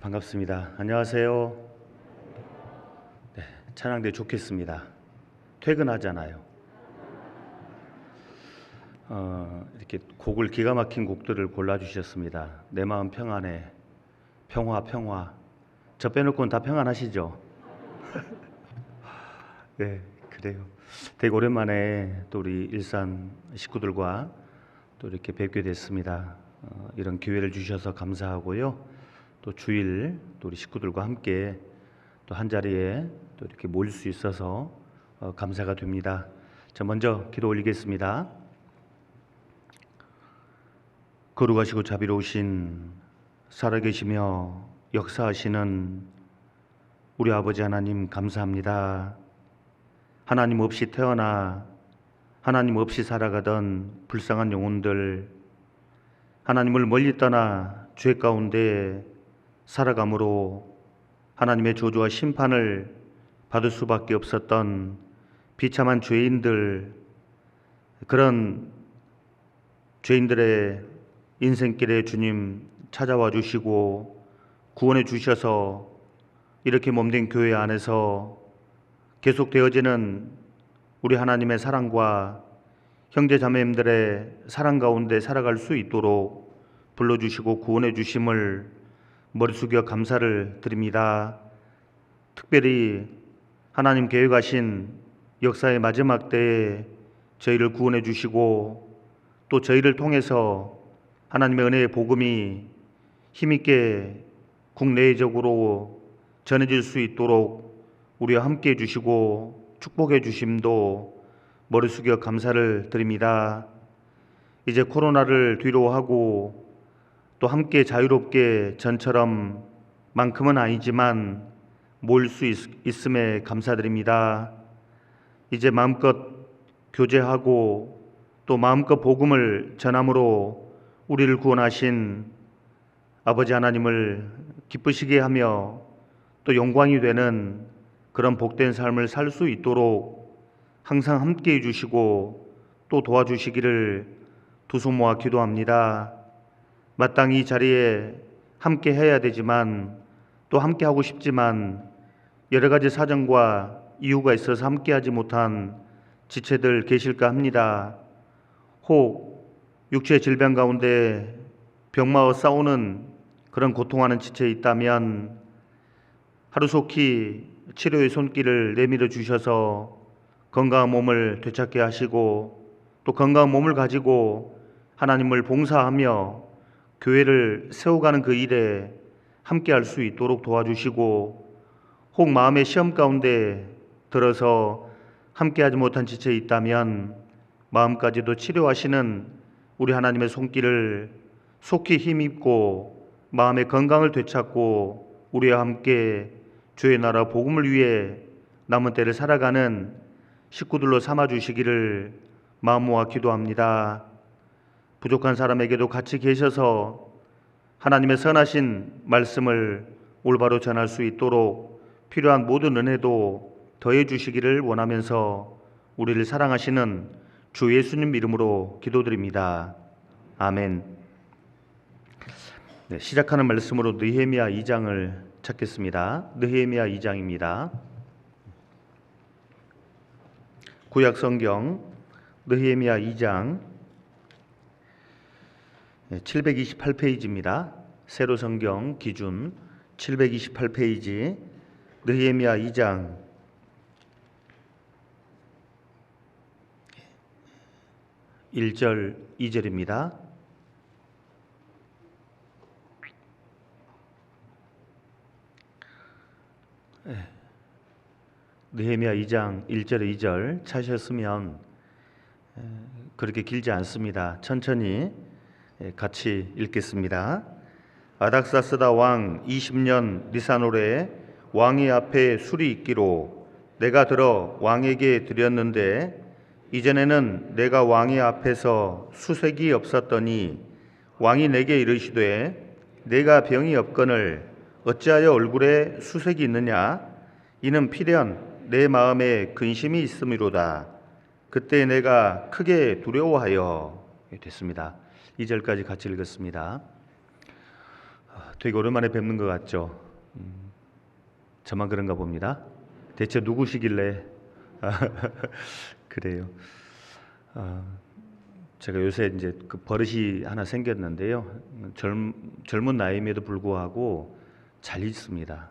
반갑습니다. 안녕하세요. 네, 찬양대 좋겠습니다. 퇴근하잖아요. 이렇게 곡을 기가 막힌 곡들을 골라주셨습니다. 내 마음 평안해, 평화, 평화. 저 빼놓고는 다 평안하시죠? 네, 그래요. 되게 오랜만에 또 우리 일산 식구들과 또 이렇게 뵙게 됐습니다. 이런 기회를 주셔서 감사하고요. 또 주일 또 우리 식구들과 함께 또 한 자리에 또 이렇게 모일 수 있어서 감사가 됩니다. 자, 먼저 기도 올리겠습니다. 거룩하시고 자비로우신 살아계시며 역사하시는 우리 아버지 하나님 감사합니다. 하나님 없이 태어나 하나님 없이 살아가던 불쌍한 영혼들, 하나님을 멀리 떠나 죄 가운데 살아감으로 하나님의 저주와 심판을 받을 수밖에 없었던 비참한 죄인들, 그런 죄인들의 인생길에 주님 찾아와 주시고 구원해 주셔서 이렇게 몸된 교회 안에서 계속되어지는 우리 하나님의 사랑과 형제 자매님들의 사랑 가운데 살아갈 수 있도록 불러주시고 구원해 주심을 머리 숙여 감사를 드립니다. 특별히 하나님 계획하신 역사의 마지막 때에 저희를 구원해 주시고 또 저희를 통해서 하나님의 은혜의 복음이 힘있게 국내적으로 전해질 수 있도록 우리와 함께 해주시고 축복해 주심도 머리 숙여 감사를 드립니다. 이제 코로나를 뒤로 하고 또 함께 자유롭게 전처럼 만큼은 아니지만 모일 수 있음에 감사드립니다. 이제 마음껏 교제하고 또 마음껏 복음을 전함으로 우리를 구원하신 아버지 하나님을 기쁘시게 하며 또 영광이 되는 그런 복된 삶을 살 수 있도록 항상 함께 해주시고 또 도와주시기를 두 손 모아 기도합니다. 마땅히 이 자리에 함께 해야 되지만 또 함께 하고 싶지만 여러 가지 사정과 이유가 있어서 함께 하지 못한 지체들 계실까 합니다. 혹 육체의 질병 가운데 병마와 싸우는 그런 고통하는 지체 있다면 하루속히 치료의 손길을 내밀어 주셔서 건강한 몸을 되찾게 하시고 또 건강한 몸을 가지고 하나님을 봉사하며 교회를 세워가는 그 일에 함께 할 수 있도록 도와주시고 혹 마음의 시험 가운데 들어서 함께하지 못한 지체 있다면 마음까지도 치료하시는 우리 하나님의 손길을 속히 힘입고 마음의 건강을 되찾고 우리와 함께 주의 나라 복음을 위해 남은 때를 살아가는 식구들로 삼아주시기를 마음 모아 기도합니다. 부족한 사람에게도 같이 계셔서 하나님의 선하신 말씀을 올바로 전할 수 있도록 필요한 모든 은혜도 더해 주시기를 원하면서 우리를 사랑하시는 주 예수님 이름으로 기도드립니다. 아멘. 네, 시작하는 말씀으로 느헤미야 2장을 찾겠습니다. 느헤미야 2장입니다. 구약 성경 느헤미야 2장 728페이지입니다. 세로 성경 기준 728페이지 느헤미야 2장 1절 2절입니다. 느헤미야 2장 1절 2절 찾으셨으면 그렇게 길지 않습니다. 천천히 같이 읽겠습니다. 아닥사스다 왕 20년 니산월에 왕의 앞에 술이 있기로 내가 들어 왕에게 드렸는데 이전에는 내가 왕의 앞에서 수색이 없었더니 왕이 내게 이르시되 내가 병이 없거늘 어찌하여 얼굴에 수색이 있느냐? 이는 필연 내 마음에 근심이 있음이로다. 그때 내가 크게 두려워하여 됐습니다. 2절까지 같이 읽었습니다. 되게 오랜만에 뵙는 것 같죠? 저만 그런가 봅니다. 대체 누구시길래? 그래요. 아, 제가 요새 이제 그 버릇이 하나 생겼는데요. 젊은 나이임에도 불구하고 잘 잊습니다.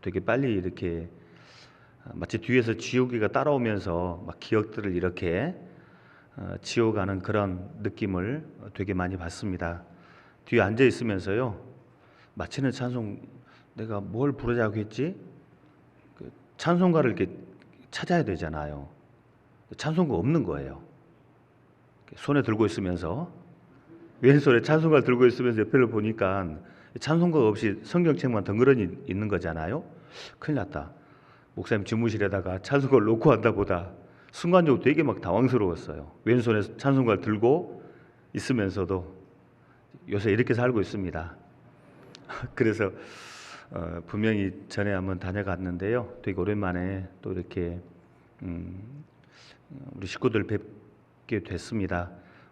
되게 빨리 이렇게 마치 뒤에서 지우개가 따라오면서 막 기억들을 이렇게 지워가는 그런 느낌을 되게 많이 받습니다. 뒤에 앉아 있으면서요. 마치는 찬송 내가 뭘 부르자고 했지? 그 찬송가를 이렇게 찾아야 되잖아요. 찬송가 없는 거예요. 손에 들고 있으면서 왼손에 찬송가를 들고 있으면서 옆에를 보니까 찬송가 없이 성경책만 덩그러니 있는 거잖아요. 큰일 났다. 목사님 집무실에다가 찬송가를 놓고 한다 보다 순간적으로 되게 막 당황스러웠어요. 왼손에 찬송가를 들고 있으면서도 요새 이렇게 살고 있습니다. 그래서 분명히 전에 한번 다녀갔는데요. 되게 오랜만에 또 이렇게 우리 식구들 뵙게 됐습니다.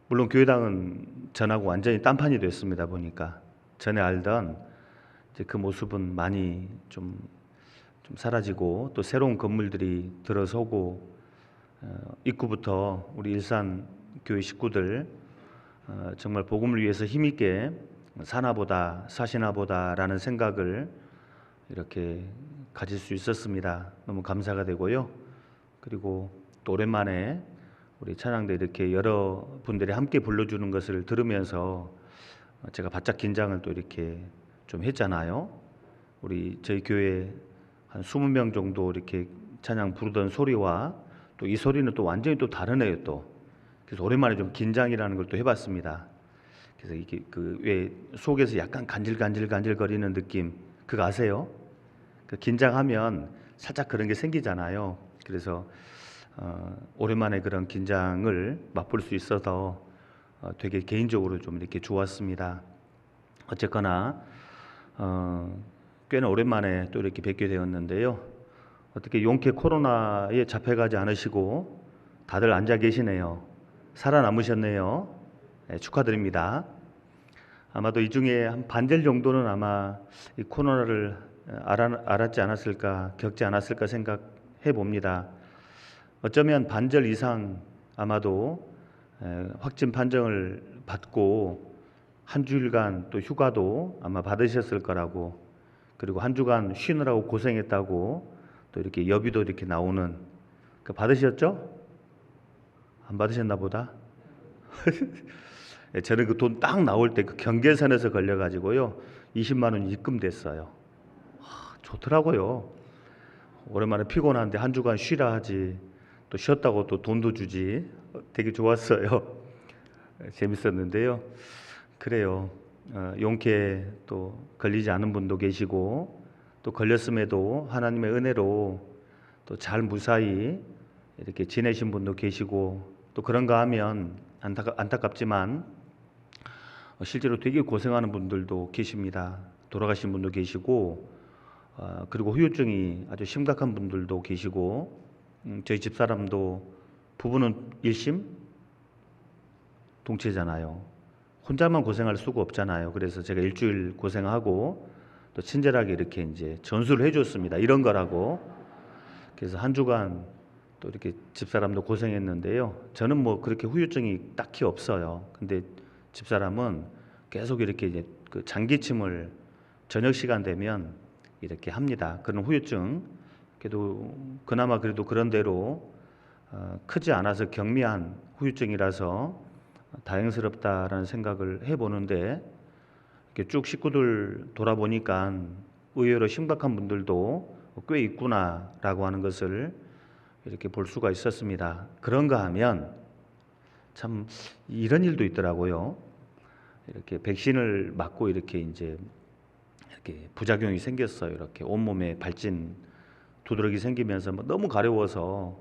물론 교회당은 전하고 완전히 딴판이 됐습니다. 보니까 전에 알던 이제 그 모습은 많이 좀 사라지고 또 새로운 건물들이 들어서고 입구부터 우리 일산 교회 식구들 정말 복음을 위해서 힘있게 사나보다 사시나보다라는 생각을 이렇게 가질 수 있었습니다. 너무 감사가 되고요. 그리고 또 오랜만에 우리 찬양대 이렇게 여러 분들이 함께 불러주는 것을 들으면서 제가 바짝 긴장을 또 이렇게 좀 했잖아요. 저희 교회 한 20명 정도 이렇게 찬양 부르던 소리와 또 이 소리는 또 완전히 또 다르네요. 또 그래서 오랜만에 좀 긴장이라는 걸 또 해봤습니다. 그래서 이게 그 왜 속에서 약간 간질간질 거리는 느낌 그거 아세요? 그 긴장하면 살짝 그런 게 생기잖아요. 그래서 오랜만에 그런 긴장을 맛볼 수 있어서 되게 개인적으로 좀 이렇게 좋았습니다. 어쨌거나 꽤나 오랜만에 또 이렇게 뵙게 되었는데요. 어떻게 용케 코로나에 잡혀가지 않으시고 다들 앉아 계시네요. 살아남으셨네요. 네, 축하드립니다. 아마도 이 중에 한 반절 정도는 아마 이 코로나를 알았지 않았을까, 겪지 않았을까 생각해 봅니다. 어쩌면 반절 이상 아마도 확진 판정을 받고 한 주일간 또 휴가도 아마 받으셨을 거라고, 그리고 한 주간 쉬느라고 고생했다고 또 이렇게 여비도 이렇게 나오는 그 받으셨죠? 안 받으셨나 보다. 저는 그 돈 딱 나올 때 그 경계선에서 걸려가지고요 20만 원 입금됐어요. 좋더라고요. 오랜만에 피곤한데 한 주간 쉬라 하지 또 쉬었다고 또 돈도 주지. 되게 좋았어요. 재밌었는데요. 그래요. 용케 또 걸리지 않은 분도 계시고 또 걸렸음에도 하나님의 은혜로 또 잘 무사히 이렇게 지내신 분도 계시고 또 그런가 하면 안타깝지만 실제로 되게 고생하는 분들도 계십니다. 돌아가신 분도 계시고 그리고 후유증이 아주 심각한 분들도 계시고 저희 집사람도 부부는 일심 동체잖아요. 혼자만 고생할 수가 없잖아요. 그래서 제가 일주일 고생하고 또 친절하게 이렇게 이제 전수를 해줬습니다. 이런 거라고. 그래서 한 주간 또 이렇게 집사람도 고생했는데요. 저는 뭐 그렇게 후유증이 딱히 없어요. 근데 집사람은 계속 이렇게 이제 그 장기침을 저녁 시간 되면 이렇게 합니다. 그런 후유증. 그래도 그나마 그래도 그런 대로 크지 않아서 경미한 후유증이라서 다행스럽다라는 생각을 해보는데 이렇게 쭉 식구들 돌아보니까 의외로 심각한 분들도 꽤 있구나라고 하는 것을 이렇게 볼 수가 있었습니다. 그런가 하면 참 이런 일도 있더라고요. 이렇게 백신을 맞고 이렇게 이제 이렇게 부작용이 생겼어요. 이렇게 온몸에 발진 두드러기 생기면서 뭐 너무 가려워서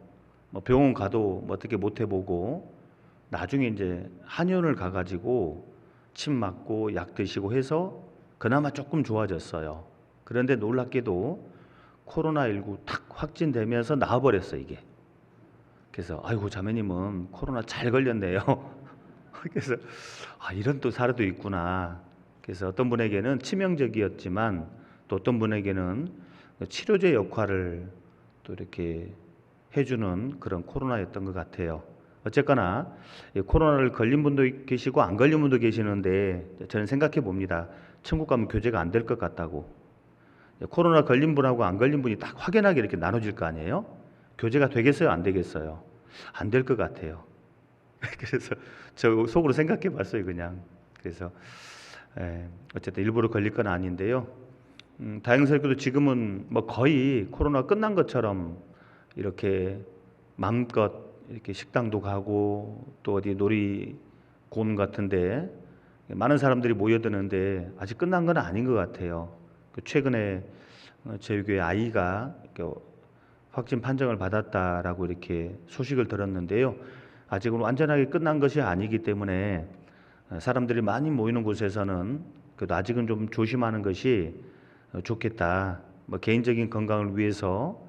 뭐 병원 가도 뭐 어떻게 못 해보고 나중에 이제 한의원을 가가지고 침 맞고 약 드시고 해서 그나마 조금 좋아졌어요. 그런데 놀랍게도 코로나19 탁 확진되면서 나와버렸어요 이게. 그래서 아이고 자매님은 코로나 잘 걸렸네요. 그래서 이런 또 사례도 있구나. 그래서 어떤 분에게는 치명적이었지만 또 어떤 분에게는 치료제 역할을 또 이렇게 해주는 그런 코로나였던 것 같아요. 어쨌거나 코로나를 걸린 분도 계시고 안 걸린 분도 계시는데 저는 생각해 봅니다. 천국 가면 교제가 안 될 것 같다고. 코로나 걸린 분하고 안 걸린 분이 딱 확연하게 이렇게 나눠질 거 아니에요? 교제가 되겠어요? 안 되겠어요? 안 될 것 같아요. 그래서 저 속으로 생각해 봤어요, 그냥. 그래서 어쨌든 일부러 걸릴 건 아닌데요. 다행스럽게도 지금은 뭐 거의 코로나 끝난 것처럼 이렇게 마음껏 이렇게 식당도 가고 또 어디 놀이공원 같은데 많은 사람들이 모여드는데 아직 끝난 건 아닌 것 같아요. 최근에 저희 교회 아이가 이렇게 확진 판정을 받았다라고 이렇게 소식을 들었는데요. 아직은 완전하게 끝난 것이 아니기 때문에 사람들이 많이 모이는 곳에서는 그래도 아직은 좀 조심하는 것이 좋겠다. 뭐 개인적인 건강을 위해서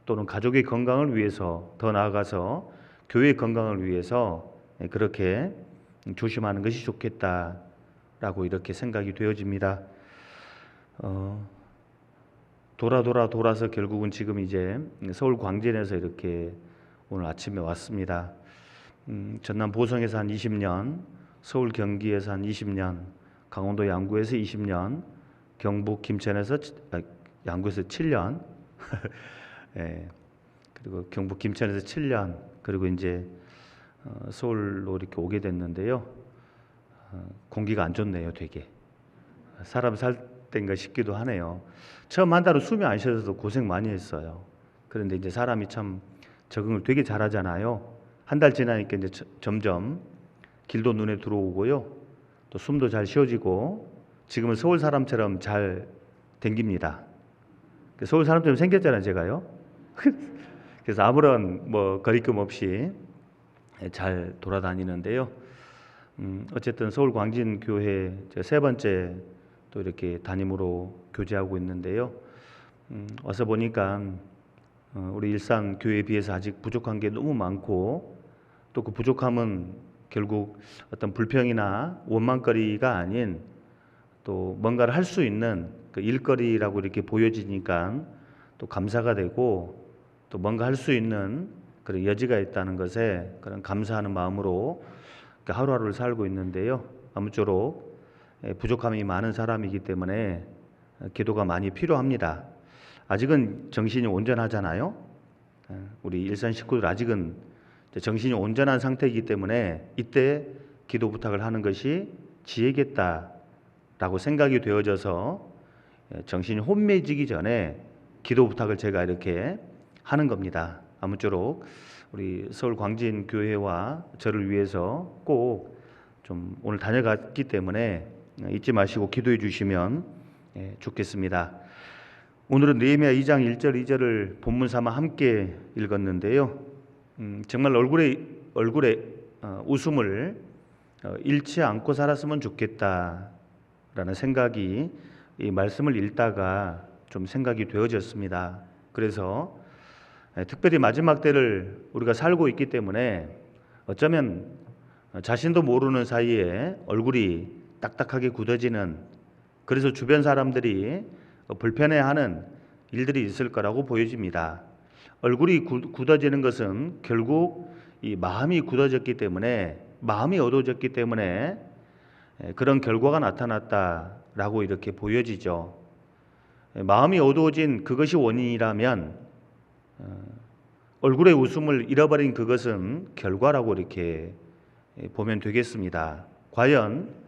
또는 가족의 건강을 위해서 더 나아가서 교회의 건강을 위해서 그렇게 조심하는 것이 좋겠다라고 이렇게 생각이 되어집니다. 돌아서 결국은 지금 이제 서울 광진에서 이렇게 오늘 아침에 왔습니다. 전남 보성에서 한 20년, 서울 경기에서 한 20년, 강원도 양구에서 20년, 경북 김천에서 양구에서 7년, 예, 그리고 경북 김천에서 7년, 그리고 이제 서울로 이렇게 오게 됐는데요. 공기가 안 좋네요, 되게. 사람 살 때인가 싶기도 하네요. 처음 한 달은 숨이 안 쉬어서 고생 많이 했어요. 그런데 이제 사람이 참 적응을 되게 잘하잖아요. 한 달 지나니까 이제 점점 길도 눈에 들어오고요. 또 숨도 잘 쉬어지고 지금은 서울 사람처럼 잘 댕깁니다. 서울 사람처럼 생겼잖아요, 제가요. 그래서 아무런 뭐 거리낌 없이 잘 돌아다니는데요. 어쨌든 서울 광진교회 세 번째 또 이렇게 담임으로 교제하고 있는데요. 와서 보니까 우리 일산 교회에 비해서 아직 부족한 게 너무 많고 또 그 부족함은 결국 어떤 불평이나 원망거리가 아닌 또 뭔가를 할 수 있는 그 일거리라고 이렇게 보여지니까 또 감사가 되고 또 뭔가 할 수 있는 그런 여지가 있다는 것에 그런 감사하는 마음으로 하루하루를 살고 있는데요. 아무쪼록 부족함이 많은 사람이기 때문에 기도가 많이 필요합니다. 아직은 정신이 온전하잖아요. 우리 일산 식구들 아직은 정신이 온전한 상태이기 때문에 이때 기도 부탁을 하는 것이 지혜겠다라고 생각이 되어져서 정신이 혼미해지기 전에 기도 부탁을 제가 이렇게 하는 겁니다. 아무쪼록 우리 서울 광진 교회와 저를 위해서 꼭 좀 오늘 다녀갔기 때문에 잊지 마시고 기도해 주시면 좋겠습니다. 오늘은 느헤미야 2장 1절 2절을 본문 삼아 함께 읽었는데요. 정말 얼굴에 웃음을 잃지 않고 살았으면 좋겠다라는 생각이 이 말씀을 읽다가 좀 생각이 되어졌습니다. 그래서 특별히 마지막 때를 우리가 살고 있기 때문에 어쩌면 자신도 모르는 사이에 얼굴이 딱딱하게 굳어지는, 그래서 주변 사람들이 불편해하는 일들이 있을 거라고 보여집니다. 얼굴이 굳어지는 것은 결국 이 마음이 굳어졌기 때문에, 마음이 어두워졌기 때문에 그런 결과가 나타났다라고 이렇게 보여지죠. 마음이 어두워진 그것이 원인이라면 얼굴의 웃음을 잃어버린 그것은 결과라고 이렇게 보면 되겠습니다. 과연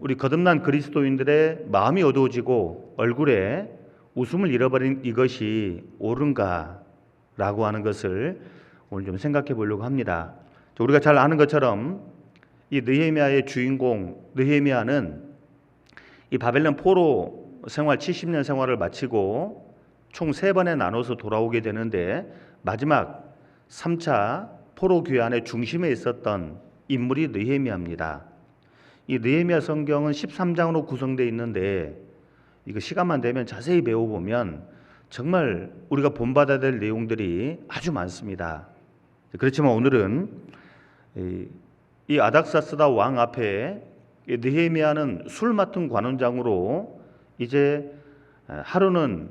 우리 거듭난 그리스도인들의 마음이 어두워지고 얼굴에 웃음을 잃어버린 이것이 옳은가라고 하는 것을 오늘 좀 생각해 보려고 합니다. 우리가 잘 아는 것처럼 이 느헤미야의 주인공 느헤미야는 이 바벨론 포로 생활 70년 생활을 마치고 총 3번에 나눠서 돌아오게 되는데 마지막 3차 포로 귀환의 중심에 있었던 인물이 느헤미야입니다. 이 느헤미야 성경은 13장으로 구성되어 있는데 이거 시간만 되면 자세히 배워보면 정말 우리가 본받아야 될 내용들이 아주 많습니다. 그렇지만 오늘은 이 아닥사스다 왕 앞에 느헤미야는 술 맡은 관원장으로 이제 하루는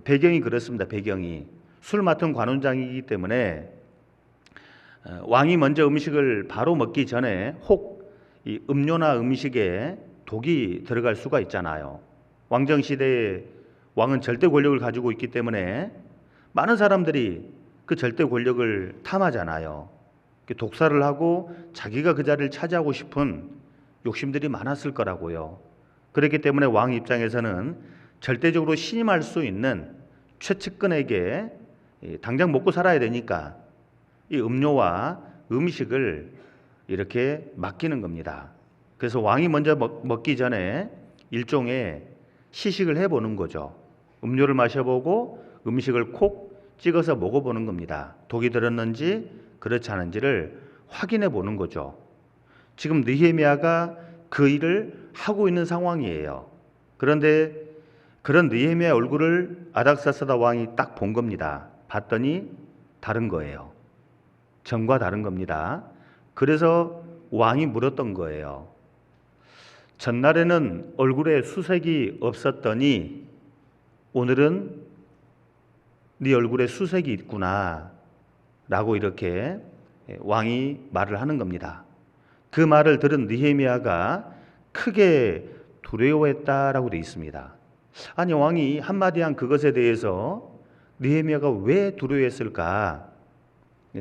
배경이 그렇습니다. 배경이 술 맡은 관원장이기 때문에 왕이 먼저 음식을 바로 먹기 전에 혹 이 음료나 음식에 독이 들어갈 수가 있잖아요. 왕정 시대에 왕은 절대 권력을 가지고 있기 때문에 많은 사람들이 그 절대 권력을 탐하잖아요. 독살을 하고 자기가 그 자리를 차지하고 싶은 욕심들이 많았을 거라고요. 그렇기 때문에 왕 입장에서는 절대적으로 신임할 수 있는 최측근에게 당장 먹고 살아야 되니까 이 음료와 음식을 이렇게 맡기는 겁니다. 그래서 왕이 먼저 먹기 전에 일종의 시식을 해보는 거죠. 음료를 마셔보고 음식을 콕 찍어서 먹어보는 겁니다. 독이 들었는지 그렇지 않은지를 확인해 보는 거죠. 지금 느헤미야가 그 일을 하고 있는 상황이에요. 그런데 그런 느헤미야의 얼굴을 아닥사스다 왕이 딱 본 겁니다. 봤더니 다른 거예요. 전과 다른 겁니다. 그래서 왕이 물었던 거예요. 전날에는 얼굴에 수색이 없었더니 오늘은 네 얼굴에 수색이 있구나 라고 이렇게 왕이 말을 하는 겁니다. 그 말을 들은 느헤미야가 크게 두려워했다라고 되어 있습니다. 아니 왕이 한마디 한 그것에 대해서 느헤미야가 왜 두려워했을까?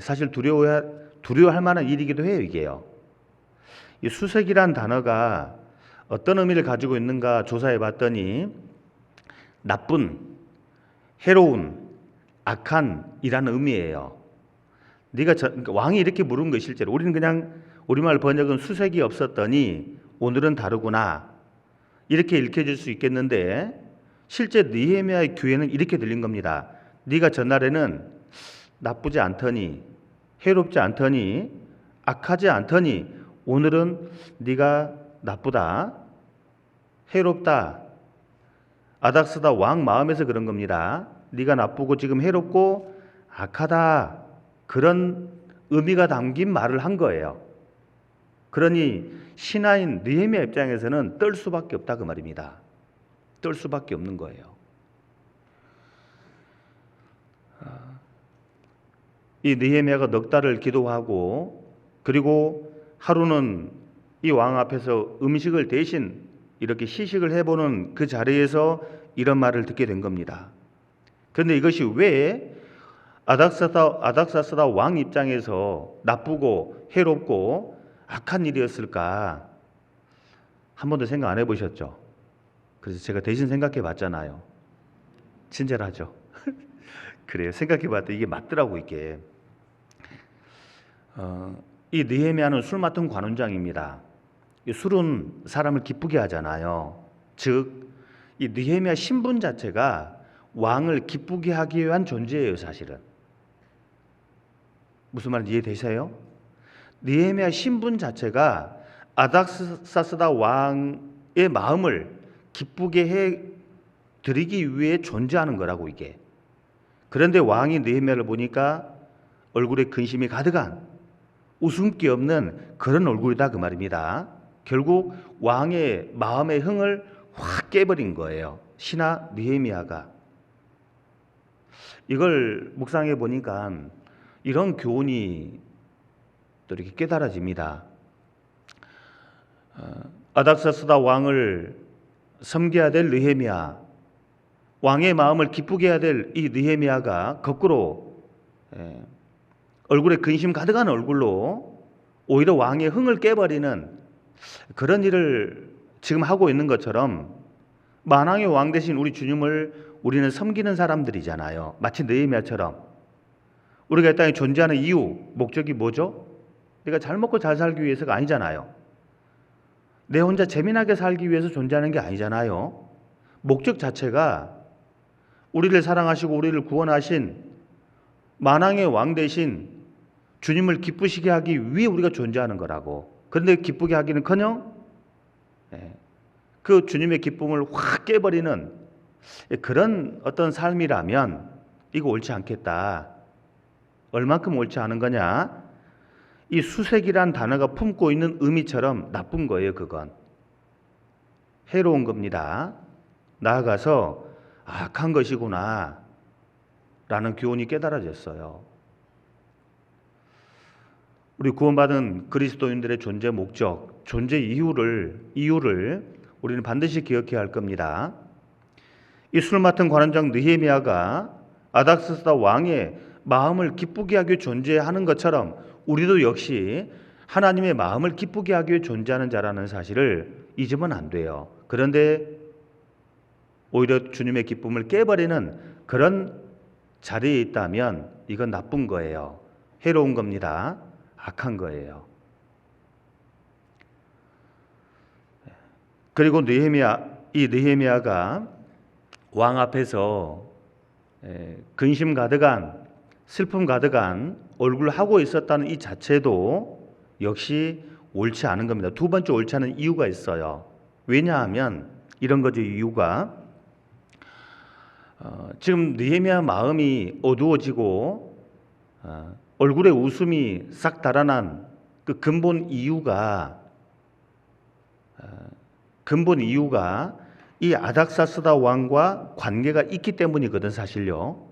사실 두려워할 만한 일이기도 해요. 이게요. 이 수색이란 단어가 어떤 의미를 가지고 있는가 조사해 봤더니 나쁜, 해로운, 악한이라는 의미예요. 왕이 이렇게 물은 거 실제로 우리는 그냥 우리말 번역은 수색이 없었더니 오늘은 다르구나 이렇게 읽혀질 수 있겠는데 실제 느헤미야의 귀에는 이렇게 들린 겁니다. 네가 전날에는 나쁘지 않더니 해롭지 않더니 악하지 않더니 오늘은 네가 나쁘다 해롭다 아닥스다 왕 마음에서 그런 겁니다. 네가 나쁘고 지금 해롭고 악하다 그런 의미가 담긴 말을 한 거예요. 그러니 신하인 느헤미야 입장에서는 떨 수밖에 없다 그 말입니다. 떨 수밖에 없는 거예요. 이 느헤미야가 넉 달을 기도하고 그리고 하루는 이 왕 앞에서 음식을 대신 이렇게 시식을 해보는 그 자리에서 이런 말을 듣게 된 겁니다. 그런데 이것이 왜 아닥사스다 왕 입장에서 나쁘고 해롭고 악한 일이었을까? 한 번도 생각 안 해보셨죠? 그래서 제가 대신 생각해 봤잖아요. 친절하죠? 그래요. 생각해 봤더니 이게 맞더라고 이게. 이 느헤미야는 술 맡은 관원장입니다. 이 술은 사람을 기쁘게 하잖아요. 즉, 이 느헤미야 신분 자체가 왕을 기쁘게 하기 위한 존재예요, 사실은. 무슨 말인지 이해되세요? 느헤미야 신분 자체가 아닥사스다 왕의 마음을 기쁘게 해 드리기 위해 존재하는 거라고 이게. 그런데 왕이 느헤미야를 보니까 얼굴에 근심이 가득한 웃음기 없는 그런 얼굴이다 그 말입니다. 결국 왕의 마음의 흥을 확 깨버린 거예요. 신하 느헤미야가. 이걸 묵상해 보니까 이런 교훈이 또 이렇게 깨달아집니다. 아닥사스다 왕을 섬겨야 될 느헤미야, 왕의 마음을 기쁘게 해야 될 이 느헤미야가 거꾸로 얼굴에 근심 가득한 얼굴로 오히려 왕의 흥을 깨버리는 그런 일을 지금 하고 있는 것처럼 만왕의 왕 대신 우리 주님을 우리는 섬기는 사람들이잖아요. 마치 느헤미야처럼 우리가 이 땅에 존재하는 이유, 목적이 뭐죠? 내가 잘 먹고 잘 살기 위해서가 아니잖아요. 내 혼자 재미나게 살기 위해서 존재하는 게 아니잖아요. 목적 자체가 우리를 사랑하시고 우리를 구원하신 만왕의 왕 대신 주님을 기쁘시게 하기 위해 우리가 존재하는 거라고. 그런데 기쁘게 하기는커녕 그 주님의 기쁨을 확 깨버리는 그런 어떤 삶이라면 이거 옳지 않겠다. 얼만큼 옳지 않은 거냐? 이 수색이란 단어가 품고 있는 의미처럼 나쁜 거예요. 그건 해로운 겁니다. 나아가서 악한 것이구나 라는 교훈이 깨달아졌어요. 우리 구원받은 그리스도인들의 존재 목적, 존재 이유를 우리는 반드시 기억해야 할 겁니다. 이 술 맡은 관원장 느헤미야가 아닥사스다 왕의 마음을 기쁘게 하기 위해 존재하는 것처럼 우리도 역시 하나님의 마음을 기쁘게 하기 위해 존재하는 자라는 사실을 잊으면 안 돼요. 그런데 오히려 주님의 기쁨을 깨버리는 그런 자리에 있다면 이건 나쁜 거예요. 해로운 겁니다. 악한 거예요. 그리고 느헤미야가 왕 앞에서 근심 가득한, 슬픔 가득한 얼굴을 하고 있었다는 이 자체도 역시 옳지 않은 겁니다. 두 번째 옳지 않은 이유가 있어요. 왜냐하면 이런 거죠. 이유가 지금 느헤미야 마음이 어두워지고 얼굴에 웃음이 싹 달아난 그 근본 이유가 이 아닥사스다 왕과 관계가 있기 때문이거든. 사실요.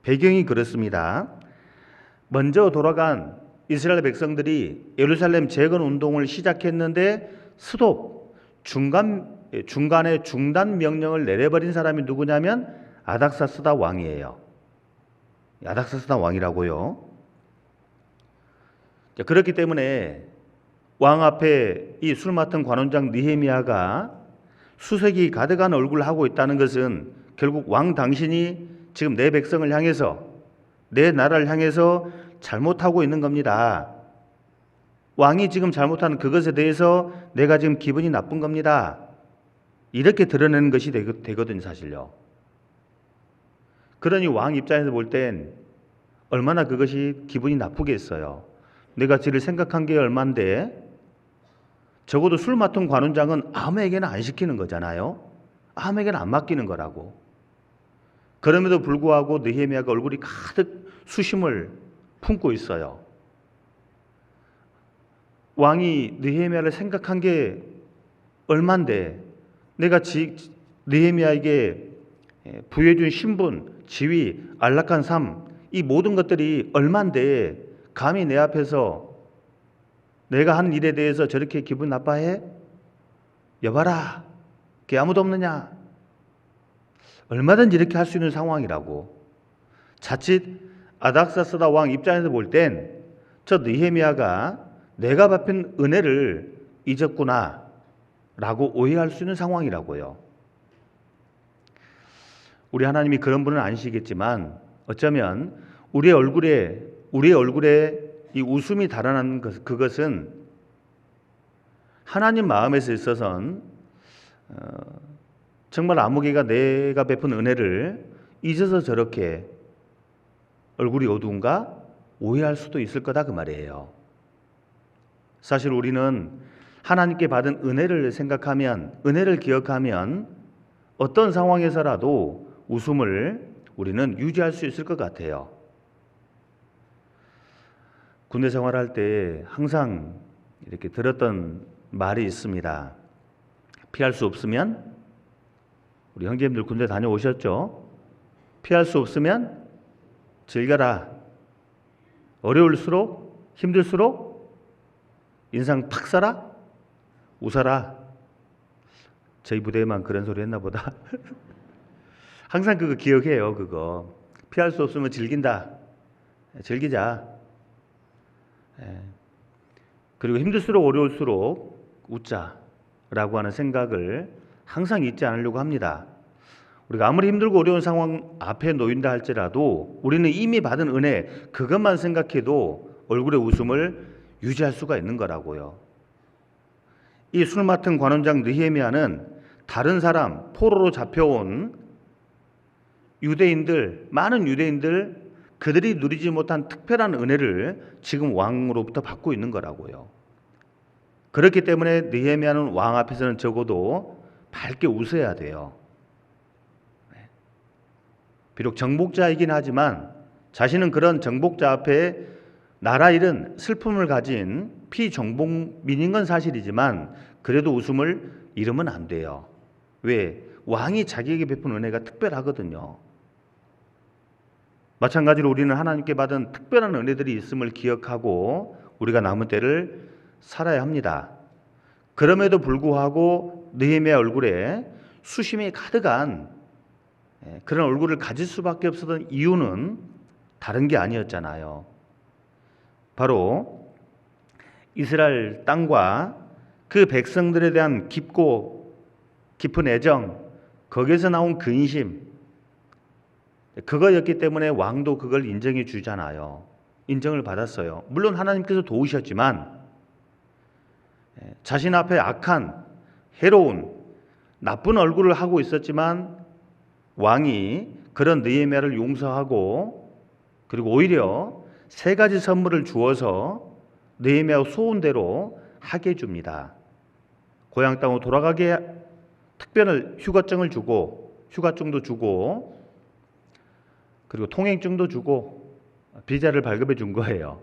배경이 그렇습니다. 먼저 돌아간 이스라엘 백성들이 예루살렘 재건 운동을 시작했는데 중간에 중단 명령을 내려버린 사람이 누구냐면 아닥사스다 왕이에요. 아닥사스다 왕이라고요. 그렇기 때문에 왕 앞에 이 술 맡은 관원장 느헤미야가 수색이 가득한 얼굴을 하고 있다는 것은 결국 왕 당신이 지금 내 백성을 향해서, 내 나라를 향해서 잘못하고 있는 겁니다. 왕이 지금 잘못하는 그것에 대해서 내가 지금 기분이 나쁜 겁니다. 이렇게 드러내는 것이 되거든요. 사실요. 그러니 왕 입장에서 볼 땐 얼마나 그것이 기분이 나쁘겠어요. 내가 지를 생각한 게 얼만데, 적어도 술 맡은 관원장은 아무에게나 안 시키는 거잖아요. 아무에게나 안 맡기는 거라고. 그럼에도 불구하고 느헤미야가 얼굴이 가득 수심을 품고 있어요. 왕이 느헤미야를 생각한 게 얼만데, 내가 느헤미야에게 부여해준 신분, 지위, 안락한 삶, 이 모든 것들이 얼만데 감히 내 앞에서 내가 한 일에 대해서 저렇게 기분 나빠해? 여봐라, 걔 아무도 없느냐? 얼마든지 이렇게 할 수 있는 상황이라고. 자칫 아닥사스다 왕 입장에서 볼 땐 저 느헤미야가 내가 베푼 은혜를 잊었구나 라고 오해할 수 있는 상황이라고요. 우리 하나님이 그런 분은 아니시겠지만 어쩌면 우리의 얼굴에 이 웃음이 달아난 그것은 하나님 마음에서 있어서는 정말 아무개가 내가 베푼 은혜를 잊어서 저렇게 얼굴이 어두운가 오해할 수도 있을 거다 그 말이에요. 사실 우리는 하나님께 받은 은혜를 생각하면, 은혜를 기억하면 어떤 상황에서라도 웃음을 우리는 유지할 수 있을 것 같아요. 군대 생활할 때 항상 이렇게 들었던 말이 있습니다. 피할 수 없으면, 우리 형제님들 군대 다녀오셨죠? 피할 수 없으면 즐겨라. 어려울수록, 힘들수록 인상 팍 써라, 웃어라. 저희 부대에만 그런 소리 했나 보다. 항상 그거 기억해요. 그거 피할 수 없으면 즐긴다. 즐기자. 그리고 힘들수록 어려울수록 웃자라고 하는 생각을 항상 잊지 않으려고 합니다. 우리가 아무리 힘들고 어려운 상황 앞에 놓인다 할지라도 우리는 이미 받은 은혜, 그것만 생각해도 얼굴의 웃음을 유지할 수가 있는 거라고요. 이 술 맡은 관원장 느헤미야는 다른 사람, 포로로 잡혀온 많은 유대인들, 그들이 누리지 못한 특별한 은혜를 지금 왕으로부터 받고 있는 거라고요. 그렇기 때문에 느헤미야는 왕 앞에서는 적어도 밝게 웃어야 돼요. 비록 정복자이긴 하지만 자신은 그런 정복자 앞에 나라 잃은 슬픔을 가진 피정복민인 건 사실이지만 그래도 웃음을 잃으면 안 돼요. 왜? 왕이 자기에게 베푼 은혜가 특별하거든요. 마찬가지로 우리는 하나님께 받은 특별한 은혜들이 있음을 기억하고 우리가 남은 때를 살아야 합니다. 그럼에도 불구하고 느헤미야 얼굴에 수심이 가득한 그런 얼굴을 가질 수밖에 없었던 이유는 다른 게 아니었잖아요. 바로 이스라엘 땅과 그 백성들에 대한 깊고 깊은 애정, 거기에서 나온 근심, 그거였기 때문에 왕도 그걸 인정해 주잖아요. 인정을 받았어요. 물론 하나님께서 도우셨지만 자신 앞에 악한, 해로운, 나쁜 얼굴을 하고 있었지만 왕이 그런 느헤미야를 용서하고 그리고 오히려 3가지 선물을 주어서 느헤미야 소원대로 하게 해줍니다. 고향 땅으로 돌아가게 특별한 휴가증을 주고 휴가증도 주고 그리고 통행증도 주고 비자를 발급해 준 거예요.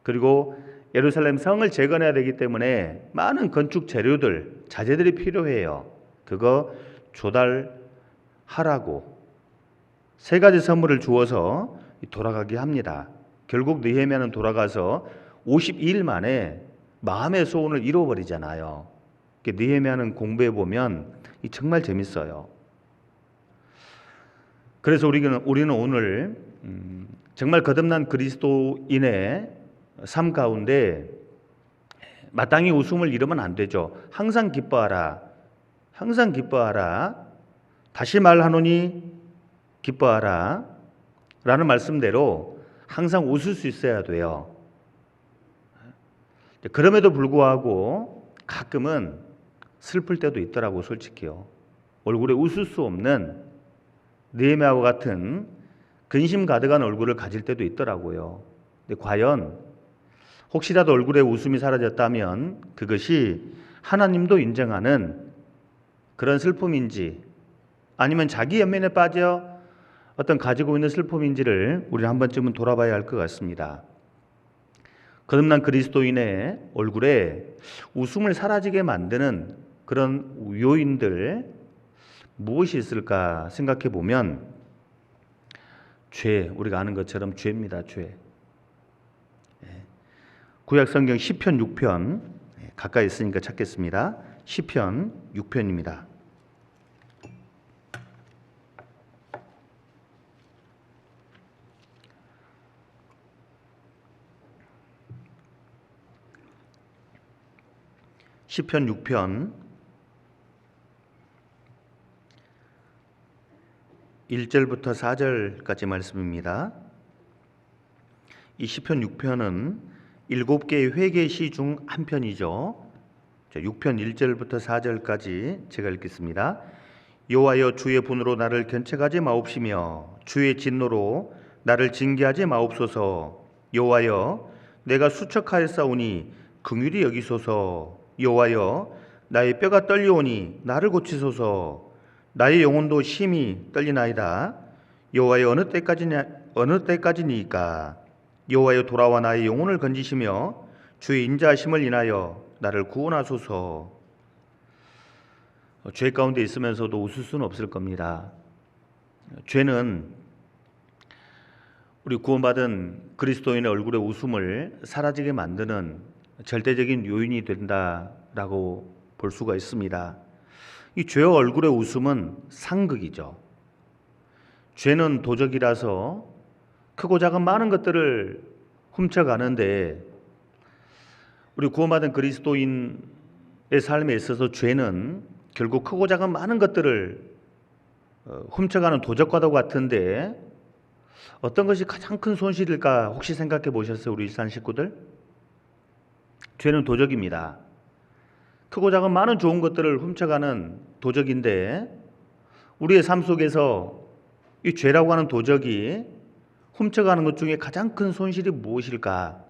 그리고 예루살렘 성을 재건해야 되기 때문에 많은 건축 재료들, 자재들이 필요해요. 그거 조달하라고 3가지 선물을 주어서 돌아가게 합니다. 결국 느헤미야는 돌아가서 52일 만에 마음의 소원을 이루어버리잖아요. 느헤미야는 공부해 보면 정말 재밌어요. 그래서 우리는 오늘 정말 거듭난 그리스도인의 삶 가운데 마땅히 웃음을 잃으면 안 되죠. 항상 기뻐하라. 항상 기뻐하라. 다시 말하노니 기뻐하라. 라는 말씀대로 항상 웃을 수 있어야 돼요. 그럼에도 불구하고 가끔은 슬플 때도 있더라고, 솔직히요. 얼굴에 웃을 수 없는 느헤미야와 같은 근심 가득한 얼굴을 가질 때도 있더라고요. 근데 과연 혹시라도 얼굴에 웃음이 사라졌다면 그것이 하나님도 인정하는 그런 슬픔인지 아니면 자기 연민에 빠져 어떤 가지고 있는 슬픔인지를 우리는 한 번쯤은 돌아봐야 할 것 같습니다. 거듭난 그리스도인의 얼굴에 웃음을 사라지게 만드는 그런 요인들 무엇이 있을까 생각해 보면 죄, 우리가 아는 것처럼 죄입니다. 죄. 구약 성경 시편 6편 가까이 있으니까 찾겠습니다. 시편 6편입니다. 시편 6편 1절부터 4절까지 말씀입니다. 이 시편 6편은 7개의 회개시 중 한 편이죠. 6편 1절부터 4절까지 제가 읽겠습니다. 여호와여 주의 분으로 나를 견책하지 마옵시며 주의 진노로 나를 징계하지 마옵소서. 여호와여 내가 수척하였사오니 긍휼히 여기소서. 여호와여 나의 뼈가 떨려오니 나를 고치소서. 나의 영혼도 심히 떨리나이다. 여호와여 어느 때까지니까. 여호와여 돌아와 나의 영혼을 건지시며 주의 인자하심을 인하여 나를 구원하소서. 죄 가운데 있으면서도 웃을 수는 없을 겁니다. 죄는 우리 구원받은 그리스도인의 얼굴에 웃음을 사라지게 만드는 절대적인 요인이 된다라고 볼 수가 있습니다. 이 죄와 얼굴의 웃음은 상극이죠. 죄는 도적이라서 크고 작은 많은 것들을 훔쳐가는데 우리 구원받은 그리스도인의 삶에 있어서 죄는 결국 크고 작은 많은 것들을 훔쳐가는 도적과도 같은데 어떤 것이 가장 큰 손실일까 혹시 생각해 보셨어요? 우리 일산 식구들? 죄는 도적입니다. 크고 작은 많은 좋은 것들을 훔쳐가는 도적인데 우리의 삶 속에서 이 죄라고 하는 도적이 훔쳐가는 것 중에 가장 큰 손실이 무엇일까?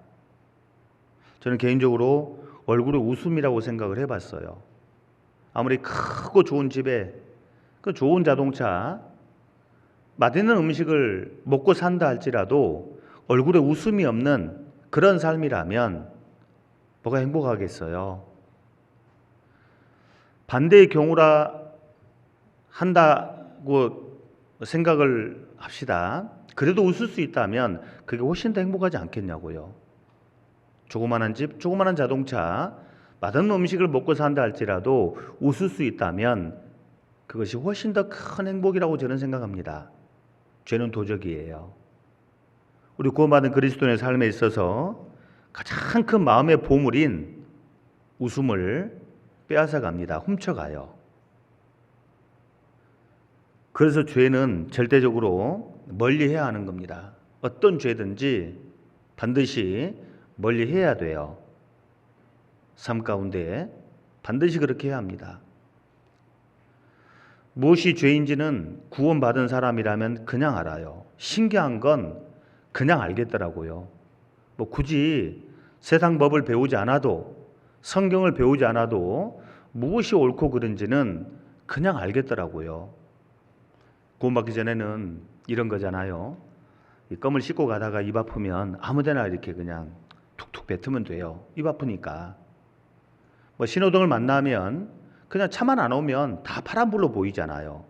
저는 개인적으로 얼굴에 웃음이라고 생각을 해봤어요. 아무리 크고 좋은 집에 그 좋은 자동차, 맛있는 음식을 먹고 산다 할지라도 얼굴에 웃음이 없는 그런 삶이라면 뭐가 행복하겠어요? 반대의 경우라 한다고 생각을 합시다. 그래도 웃을 수 있다면 그게 훨씬 더 행복하지 않겠냐고요. 조그마한 집, 조그마한 자동차, 맛없는 음식을 먹고 산다 할지라도 웃을 수 있다면 그것이 훨씬 더 큰 행복이라고 저는 생각합니다. 죄는 도적이에요. 우리 구원받은 그리스도인의 삶에 있어서 가장 큰 마음의 보물인 웃음을 빼앗아갑니다. 훔쳐가요. 그래서 죄는 절대적으로 멀리해야 하는 겁니다. 어떤 죄든지 반드시 멀리해야 돼요. 삶 가운데 반드시 그렇게 해야 합니다. 무엇이 죄인지는 구원받은 사람이라면 그냥 알아요. 신기한 건 그냥 알겠더라고요. 뭐 굳이 세상 법을 배우지 않아도, 성경을 배우지 않아도 무엇이 옳고 그른지는 그냥 알겠더라고요. 구원받기 전에는 이런 거잖아요. 이 껌을 씹고 가다가 입 아프면 아무데나 이렇게 그냥 툭툭 뱉으면 돼요. 입 아프니까. 뭐 신호등을 만나면 그냥 차만 안 오면 다 파란불로 보이잖아요.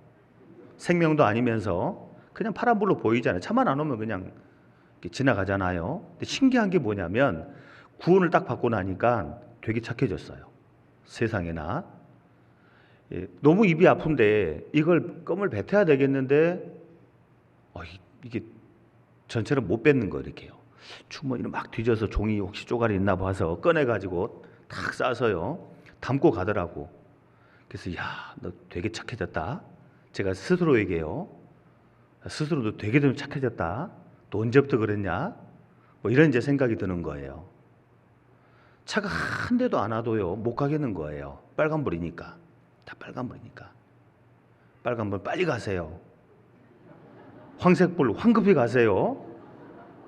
생명도 아니면서 그냥 파란불로 보이잖아요. 차만 안 오면 그냥 지나가잖아요. 근데 신기한 게 뭐냐면 구원을 딱 받고 나니까 되게 착해졌어요. 세상에나. 너무 입이 아픈데 이걸 껌을 뱉어야 되겠는데 이게 전체를 못 뱉는 거 이렇게요. 주머니를 막 뒤져서 종이 혹시 쪼가리 있나 봐서 꺼내가지고 탁 싸서요. 담고 가더라고. 그래서 야, 너 되게 착해졌다. 제가 스스로에게요. 스스로 너 되게 좀 착해졌다. 너 언제부터 그랬냐? 뭐 이런 이제 생각이 드는 거예요. 차가 한 대도 안 와도요 못 가겠는 거예요. 빨간불이니까. 다 빨간불이니까. 빨간불 빨리 가세요. 황색불 황급히 가세요.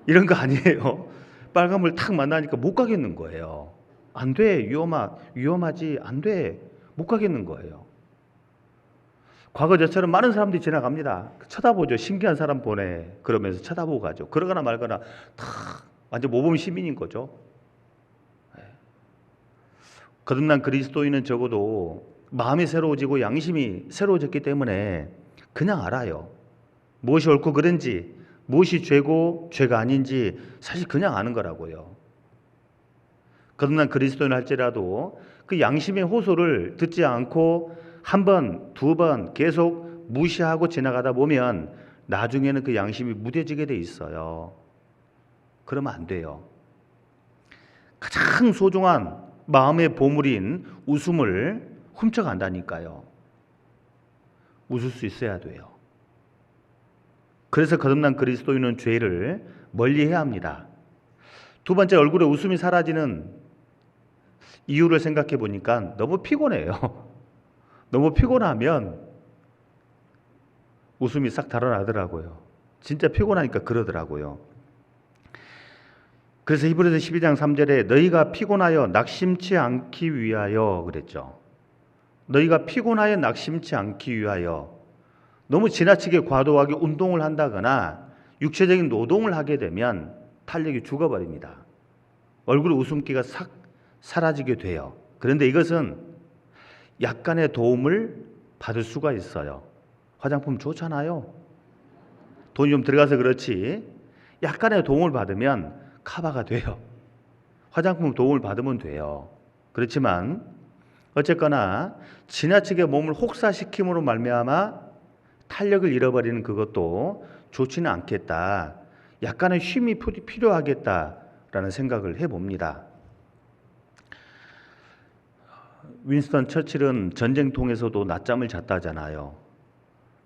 이런 거 아니에요. 빨간불 탁 만나니까 못 가겠는 거예요. 안 돼. 위험하지. 안 돼. 못 가겠는 거예요. 과거 저처럼 많은 사람들이 지나갑니다. 쳐다보죠. 신기한 사람 보내. 그러면서 쳐다보고 가죠. 그러거나 말거나 다 완전 모범 시민인 거죠. 거듭난 그리스도인은 적어도 마음이 새로워지고 양심이 새로워졌기 때문에 그냥 알아요. 무엇이 옳고 그른지, 무엇이 죄고 죄가 아닌지 사실 그냥 아는 거라고요. 거듭난 그리스도인 할지라도 그 양심의 호소를 듣지 않고 한 번, 두 번 계속 무시하고 지나가다 보면 나중에는 그 양심이 무뎌지게 돼 있어요. 그러면 안 돼요. 가장 소중한 마음의 보물인 웃음을 훔쳐간다니까요. 웃을 수 있어야 돼요. 그래서 거듭난 그리스도인은 죄를 멀리해야 합니다. 두 번째, 얼굴에 웃음이 사라지는 이유를 생각해 보니까 너무 피곤해요. 너무 피곤하면 웃음이 싹 달아나더라고요. 진짜 피곤하니까 그러더라고요. 그래서 히브리서 12장 3절에 너희가 피곤하여 낙심치 않기 위하여 그랬죠. 너희가 피곤하여 낙심치 않기 위하여. 너무 지나치게 과도하게 운동을 한다거나 육체적인 노동을 하게 되면 탄력이 죽어버립니다. 얼굴에 웃음기가 싹 사라지게 돼요. 그런데 이것은 약간의 도움을 받을 수가 있어요. 화장품 좋잖아요. 돈이 좀 들어가서 그렇지 약간의 도움을 받으면 커버가 돼요. 화장품 도움을 받으면 돼요. 그렇지만 어쨌거나 지나치게 몸을 혹사시킴으로 말미암아 탄력을 잃어버리는 그것도 좋지는 않겠다. 약간의 쉼이 필요하겠다라는 생각을 해봅니다. 윈스턴 처칠은 전쟁통에서도 낮잠을 잤다잖아요.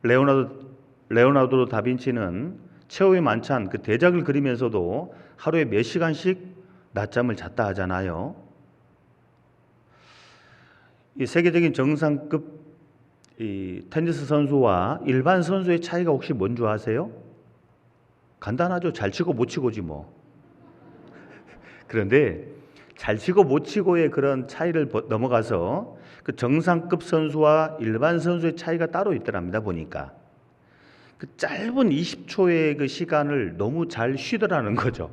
레오나르도 다빈치는 최후의 만찬 그 대작을 그리면서도 하루에 몇 시간씩 낮잠을 잤다 하잖아요. 이 세계적인 정상급 이 테니스 선수와 일반 선수의 차이가 혹시 뭔 줄 아세요? 간단하죠. 잘 치고 못 치고지 뭐. 그런데 잘 치고 못 치고의 그런 차이를 넘어가서 그 정상급 선수와 일반 선수의 차이가 따로 있더랍니다. 보니까 그 짧은 20초의 그 시간을 너무 잘 쉬더라는 거죠.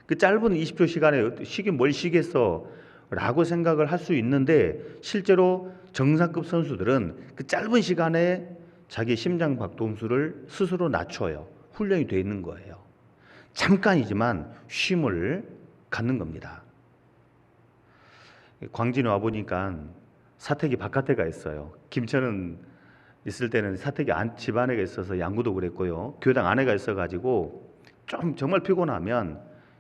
그 짧은 20초 시간에 쉬긴 뭘 쉬겠어 라고 생각을 할 수 있는데, 실제로 정상급 선수들은 그 짧은 시간에 자기 심장 박동수를 스스로 낮춰요. 훈련이 되어 있는 거예요. 잠깐이지만 쉼을 갖는 겁니다. 광진에 와보니까 사택이 바깥에 가 있어요. 김천은 있을 때는 사택이 집 안에 있어서 양구도 그랬고요. 교당 안에 가 있어가지고 좀 정말 피곤하면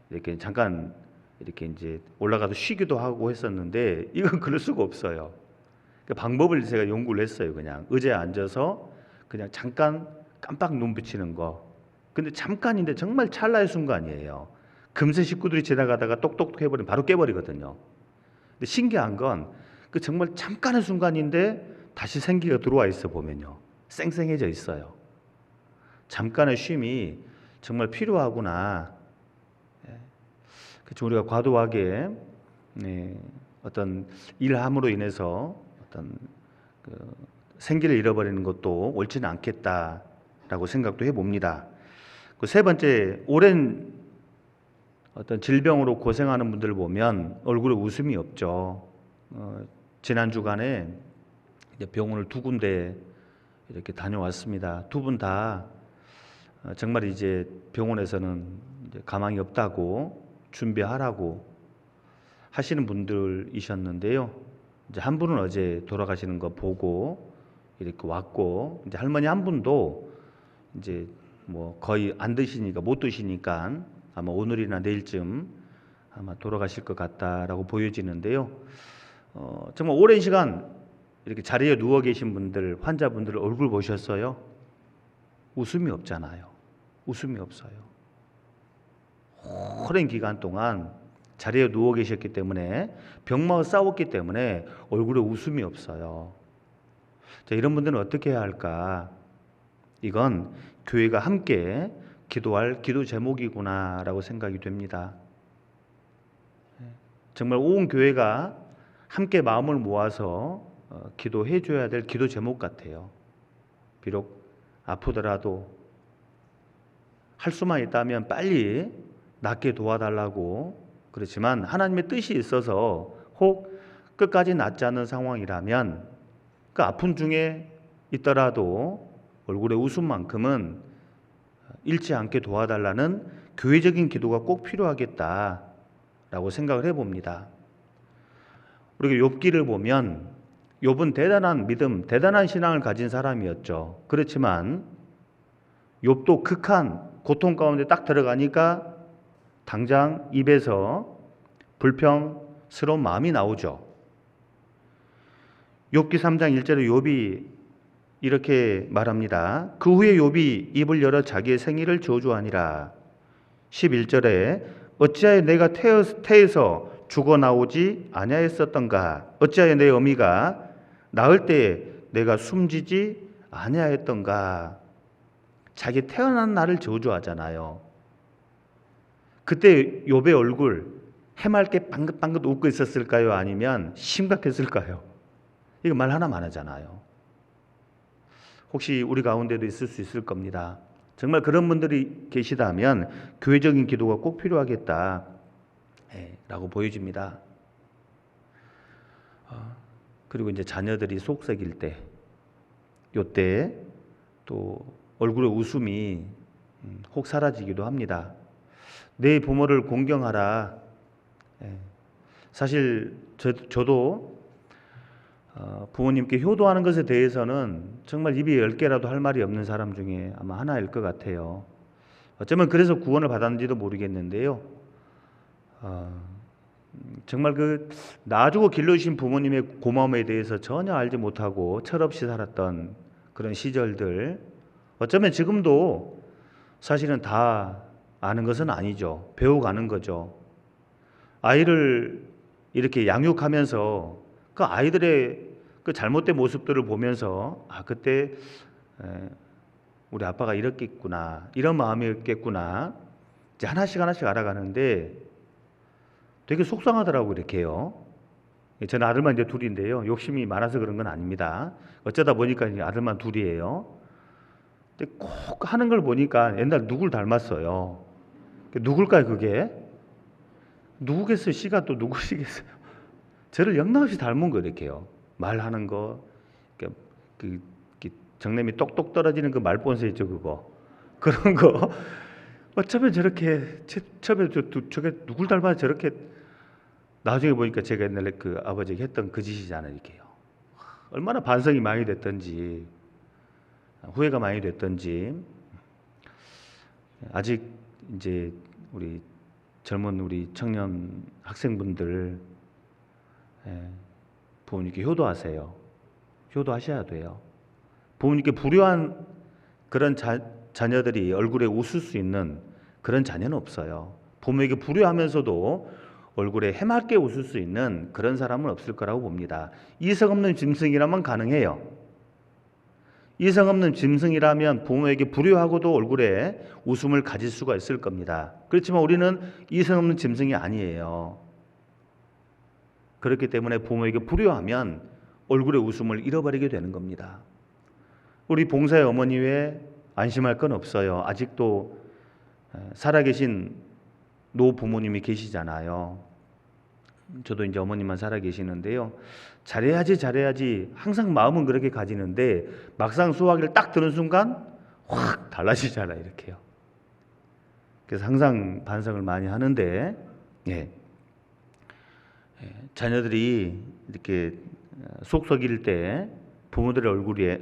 이렇게 잠깐 이렇게 이제 올라가서 쉬기도 하고 했었는데, 이건 그럴 수가 없어요. 그 방법을 제가 연구를 했어요. 그냥 의자에 앉아서 그냥 잠깐 깜빡 눈 붙이는 거. 근데 잠깐인데 정말 찰나의 순간이에요. 금세 식구들이 지나가다가 똑똑 해버리면 바로 깨버리거든요. 근데 신기한 건 그 정말 잠깐의 순간인데 다시 생기가 들어와 있어 보면요, 쌩쌩해져 있어요. 잠깐의 쉼이 정말 필요하구나. 그렇죠. 우리가 과도하게 어떤 일함으로 인해서 어떤 생기를 잃어버리는 것도 옳지는 않겠다라고 생각도 해봅니다. 그 세 번째, 오랜 어떤 질병으로 고생하는 분들을 보면 얼굴에 웃음이 없죠. 지난 주간에 병원을 2군데 이렇게 다녀왔습니다. 2분 다 정말 이제 병원에서는 이제 가망이 없다고 준비하라고 하시는 분들이셨는데요. 이제 한 분은 어제 돌아가시는 거 보고 이렇게 왔고, 이제 할머니 한 분도 이제 뭐 거의 안 드시니까, 못 드시니까 아마 오늘이나 내일쯤 아마 돌아가실 것 같다라고 보여지는데요. 정말 오랜 시간 이렇게 자리에 누워 계신 분들, 환자분들 얼굴 보셨어요? 웃음이 없잖아요. 웃음이 없어요. 오랜 기간 동안 자리에 누워 계셨기 때문에, 병마와 싸웠기 때문에 얼굴에 웃음이 없어요. 자, 이런 분들은 어떻게 해야 할까? 이건 교회가 함께 기도할 기도 제목이구나라고 생각이 됩니다. 정말 온 교회가 함께 마음을 모아서 기도해 줘야 될 기도 제목 같아요. 비록 아프더라도 할 수만 있다면 빨리 낫게 도와달라고, 그렇지만 하나님의 뜻이 있어서 혹 끝까지 낫지 않는 상황이라면 그 아픔 중에 있더라도 얼굴에 웃음만큼은 잃지 않게 도와달라는 교회적인 기도가 꼭 필요하겠다라고 생각을 해봅니다. 우리가 욥기를 보면 욥은 대단한 믿음, 대단한 신앙을 가진 사람이었죠. 그렇지만 욥도 극한 고통 가운데 딱 들어가니까 당장 입에서 불평스러운 마음이 나오죠. 욥기 3장 1절에 욥이 이렇게 말합니다. 그 후에 욥이 입을 열어 자기의 생일을 저주하니라. 11절에 어찌하여 내가 태에서 죽어 나오지 아니하였었던가? 어찌하여 내 어미가 낳을 때에 내가 숨지지 아니하였던가? 자기 태어난 날을 저주하잖아요. 그때 욥의 얼굴 해맑게 방긋방긋 웃고 있었을까요? 아니면 심각했을까요? 이거 말 하나만 하잖아요. 혹시 우리 가운데도 있을 수 있을 겁니다. 정말 그런 분들이 계시다면 교회적인 기도가 꼭 필요하겠다 라고 보여집니다. 그리고 이제 자녀들이 속썩일 때, 요때 또 얼굴에 웃음이 혹 사라지기도 합니다. 내 부모를 공경하라. 사실 저도 부모님께 효도하는 것에 대해서는 정말 입이 10개라도 할 말이 없는 사람 중에 아마 하나일 것 같아요. 어쩌면 그래서 구원을 받았는지도 모르겠는데요. 정말 그 낳아주고 길러주신 부모님의 고마움에 대해서 전혀 알지 못하고 철없이 살았던 그런 시절들, 어쩌면 지금도 사실은 다 아는 것은 아니죠. 배워가는 거죠. 아이를 이렇게 양육하면서 그 아이들의 그 잘못된 모습들을 보면서 그때 우리 아빠가 이렇겠구나, 이런 마음이었겠구나, 이제 하나씩 알아가는데 되게 속상하더라고요. 이렇게요. 저는 아들만 이제 둘인데요. 욕심이 많아서 그런 건 아닙니다. 어쩌다 보니까 이제 아들만 둘이에요. 근데 꼭 하는 걸 보니까 옛날 누굴 닮았어요. 누굴까요, 그게? 누구겠어요? 씨가 또 누구시겠어요? 저를 영락없이 닮은 거 이렇게요. 말하는 거, 그 정냄이 똑똑 떨어지는 그 말본새 있죠, 그거. 그런 거. 어쩌면 저렇게, 처음에 저게 누굴 닮아 저렇게, 나중에 보니까 제가 옛날에 그 아버지가 했던 그 짓이잖아요, 이렇게요. 얼마나 반성이 많이 됐던지, 후회가 많이 됐던지. 아직 이제 우리 젊은 우리 청년 학생분들, 부모님께 효도하세요. 효도하셔야 돼요. 부모님께 불효한 그런 자녀들이 얼굴에 웃을 수 있는 그런 자녀는 없어요. 부모에게 불효하면서도 얼굴에 해맑게 웃을 수 있는 그런 사람은 없을 거라고 봅니다. 이성 없는 짐승이라면 가능해요. 이성 없는 짐승이라면 부모에게 불효하고도 얼굴에 웃음을 가질 수가 있을 겁니다. 그렇지만 우리는 이성 없는 짐승이 아니에요. 그렇기 때문에 부모에게 불효하면 얼굴의 웃음을 잃어버리게 되는 겁니다. 우리 봉사의 어머니 외에 안심할 건 없어요. 아직도 살아계신 노부모님이 계시잖아요. 저도 이제 어머님만 살아계시는데요. 잘해야지 항상 마음은 그렇게 가지는데 막상 수화기를 딱 드는 순간 확 달라지잖아요, 이렇게요. 그래서 항상 반성을 많이 하는데, 자녀들이 이렇게 속 썩일 때 부모들의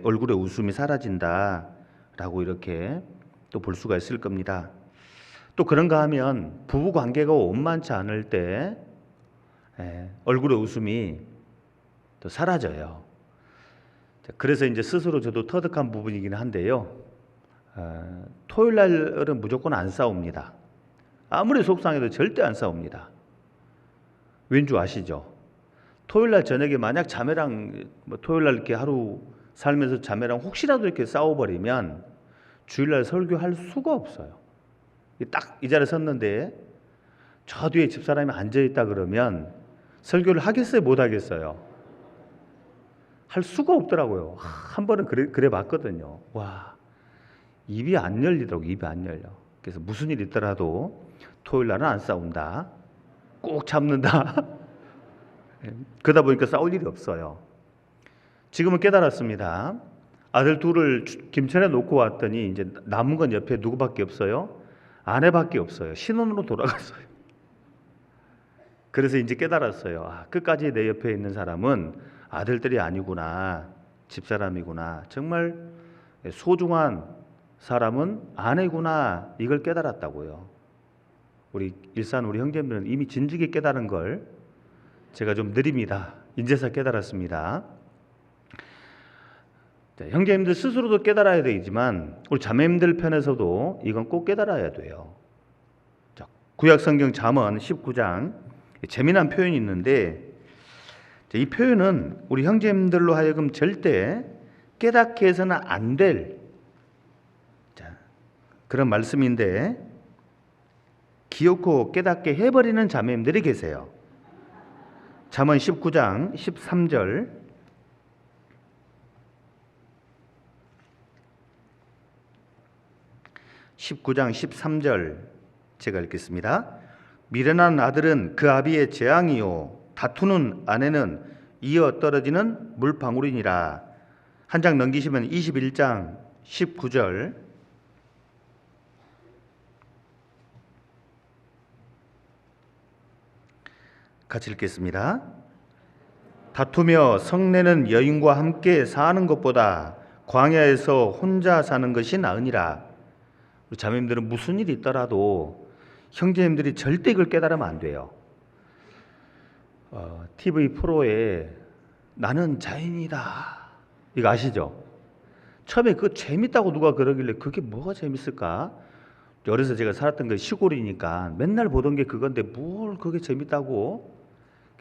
얼굴에 웃음이 사라진다라고 이렇게 또 볼 수가 있을 겁니다. 또 그런가 하면 부부 관계가 원만치 않을 때 얼굴의 웃음이 또 사라져요. 그래서 이제 스스로 저도 터득한 부분이긴 한데요. 토요일 날은 무조건 안 싸웁니다. 아무리 속상해도 절대 안 싸웁니다. 왠 줄 아시죠? 토요일 날 저녁에 만약 자매랑 토요일 날 이렇게 하루 살면서 자매랑 혹시라도 이렇게 싸워버리면 주일날 설교할 수가 없어요. 딱 이 자리에 섰는데 저 뒤에 집사람이 앉아있다 그러면 설교를 하겠어요? 못 하겠어요? 할 수가 없더라고요. 한 번은 그래 봤거든요. 와, 입이 안 열리더라고. 입이 안 열려. 그래서 무슨 일 있더라도 토요일 날은 안 싸운다. 꼭 참는다. 그러다 보니까 싸울 일이 없어요. 지금은 깨달았습니다. 아들 둘을 김천에 놓고 왔더니 이제 남은 건 옆에 누구밖에 없어요? 아내밖에 없어요. 신혼으로 돌아갔어요. 그래서 이제 깨달았어요. 끝까지 내 옆에 있는 사람은 아들들이 아니구나, 집사람이구나. 정말 소중한 사람은 아내구나. 이걸 깨달았다고요. 우리 일산 우리 형제님들은 이미 진즉에 깨달은 걸 제가 좀 느립니다. 인제서 깨달았습니다. 형제님들 스스로도 깨달아야 되지만 우리 자매님들 편에서도 이건 꼭 깨달아야 돼요. 구약성경 잠언 19장 재미난 표현이 있는데 이 표현은 우리 형제님들로 하여금 절대 깨닫게 해서는 안 될 그런 말씀인데 기어코 깨닫게 해버리는 자매님들이 계세요. 잠언 19장 13절 19장 13절 제가 읽겠습니다. 미련한 아들은 그 아비의 재앙이요 다투는 아내는 이어 떨어지는 물방울이니라. 한 장 넘기시면 21장 19절 같이 읽겠습니다. 다투며 성내는 여인과 함께 사는 것보다 광야에서 혼자 사는 것이 나으니라. 우리 자매님들은 무슨 일이 있더라도 형제님들이 절대 이걸 깨달으면 안 돼요. TV 프로에 나는 자연이다 이거 아시죠? 처음에 그거 재밌다고 누가 그러길래 그게 뭐가 재밌을까? 어려서 제가 살았던 게 시골이니까 맨날 보던 게 그건데 뭘 그게 재밌다고?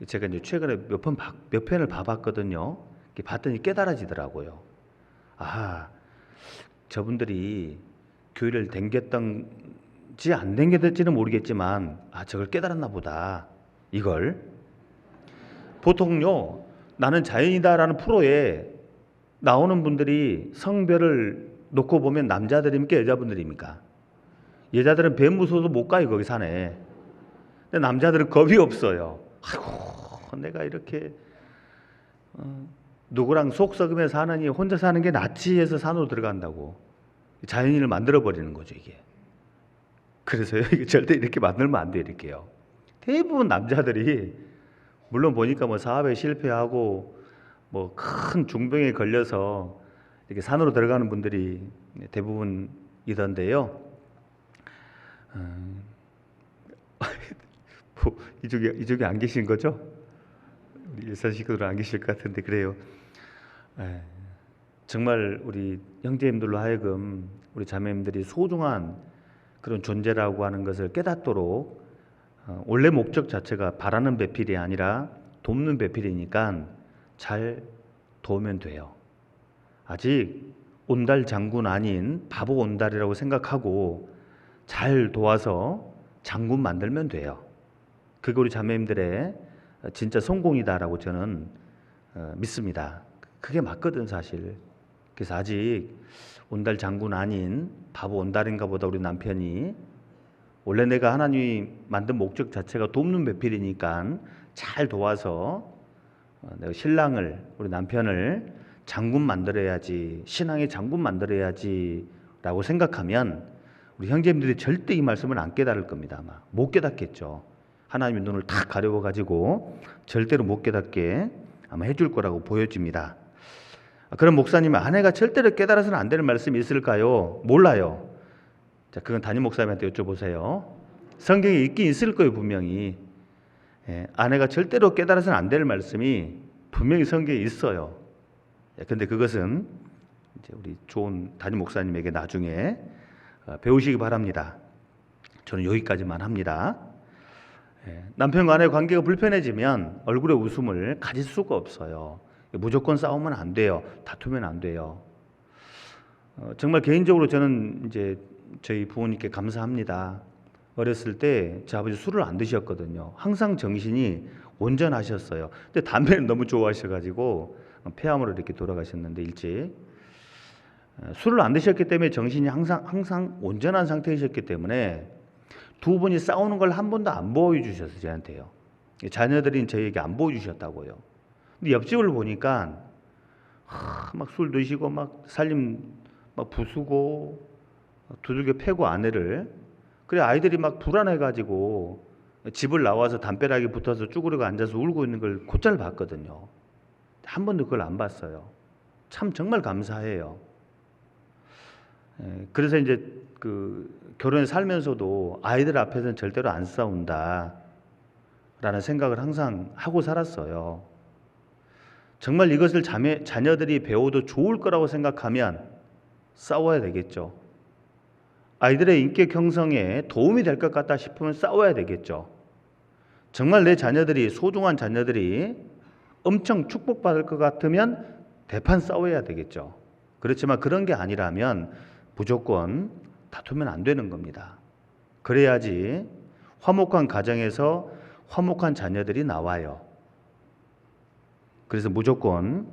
제가 이제 최근에 몇 편을 봐봤거든요. 봤더니 깨달아지더라고요. 아, 저분들이 교회를 댕겼던지 안 댕겼던지는 모르겠지만 저걸 깨달았나 보다. 이걸 보통요 나는 자연이다라는 프로에 나오는 분들이 성별을 놓고 보면 남자들입니까 여자분들입니까? 여자들은 배 무서워서 못 가요. 거기 산에 근데 남자들은 겁이 없어요. 아이고, 내가 이렇게 누구랑 속 썩으면서 사느니 혼자 사는 게 낫지 해서 산으로 들어간다고. 자연인을 만들어 버리는 거죠, 이게. 그래서요, 이게 절대 이렇게 만들면 안 돼요, 이렇게요. 대부분 남자들이 물론 보니까 뭐 사업에 실패하고 뭐 큰 중병에 걸려서 이렇게 산으로 들어가는 분들이 대부분이던데요. 뭐 이쪽에 안 계신 거죠? 우리 일산 식구들 안 계실 것 같은데 그래요. 정말 우리 형제님들로 하여금 우리 자매님들이 소중한 그런 존재라고 하는 것을 깨닫도록 원래 목적 자체가 바라는 배필이 아니라 돕는 배필이니까 잘 도우면 돼요. 아직 온달 장군 아닌 바보 온달이라고 생각하고 잘 도와서 장군 만들면 돼요. 그게 우리 자매님들의 진짜 성공이다라고 저는 믿습니다. 그게 맞거든 사실. 그래서 아직 온달 장군 아닌 바보 온달인가 보다 우리 남편이 원래 내가 하나님이 만든 목적 자체가 돕는 배필이니까 잘 도와서 내가 신랑을 우리 남편을 장군 만들어야지, 신앙의 장군 만들어야지 라고 생각하면 우리 형제님들이 절대 이 말씀을 안 깨달을 겁니다. 아마 못 깨닫겠죠. 하나님의 눈을 탁 가려워 가지고 절대로 못 깨닫게 아마 해줄 거라고 보여집니다. 그런 목사님은 아내가 절대로 깨달아서는 안 되는 말씀이 있을까요? 몰라요. 자, 그건 담임 목사님한테 여쭤보세요. 성경에 있긴 있을 거예요, 분명히. 아내가 절대로 깨달아서는 안 될 말씀이 분명히 성경에 있어요. 근데 그것은 이제 우리 좋은 담임 목사님에게 나중에 배우시기 바랍니다. 저는 여기까지만 합니다. 남편과 아내의 관계가 불편해지면 얼굴에 웃음을 가질 수가 없어요. 무조건 싸우면 안 돼요. 다투면 안 돼요. 정말 개인적으로 저는 이제 저희 부모님께 감사합니다. 어렸을 때 제 아버지 술을 안 드셨거든요. 항상 정신이 온전하셨어요. 근데 담배를 너무 좋아하셔가지고 폐암으로 이렇게 돌아가셨는데 일찍 술을 안 드셨기 때문에 정신이 항상 온전한 상태이셨기 때문에 두 분이 싸우는 걸 한 번도 안 보여주셨어요. 저한테요. 자녀들인 저에게 안 보여주셨다고요. 근데 옆집을 보니까 막 술 드시고 막 살림 막 부수고 두들겨 패고 아내를. 그래 아이들이 막 불안해가지고 집을 나와서 담벼락에 붙어서 쭈그리고 앉아서 울고 있는 걸 곧잘 봤거든요. 한 번도 그걸 안 봤어요. 참 정말 감사해요. 그래서 이제 그 결혼에 살면서도 아이들 앞에서는 절대로 안 싸운다 라는 생각을 항상 하고 살았어요. 정말 이것을 자녀들이 배워도 좋을 거라고 생각하면 싸워야 되겠죠. 아이들의 인격 형성에 도움이 될 것 같다 싶으면 싸워야 되겠죠. 정말 내 자녀들이, 소중한 자녀들이 엄청 축복받을 것 같으면 대판 싸워야 되겠죠. 그렇지만 그런 게 아니라면 무조건 다투면 안 되는 겁니다. 그래야지 화목한 가정에서 화목한 자녀들이 나와요. 그래서 무조건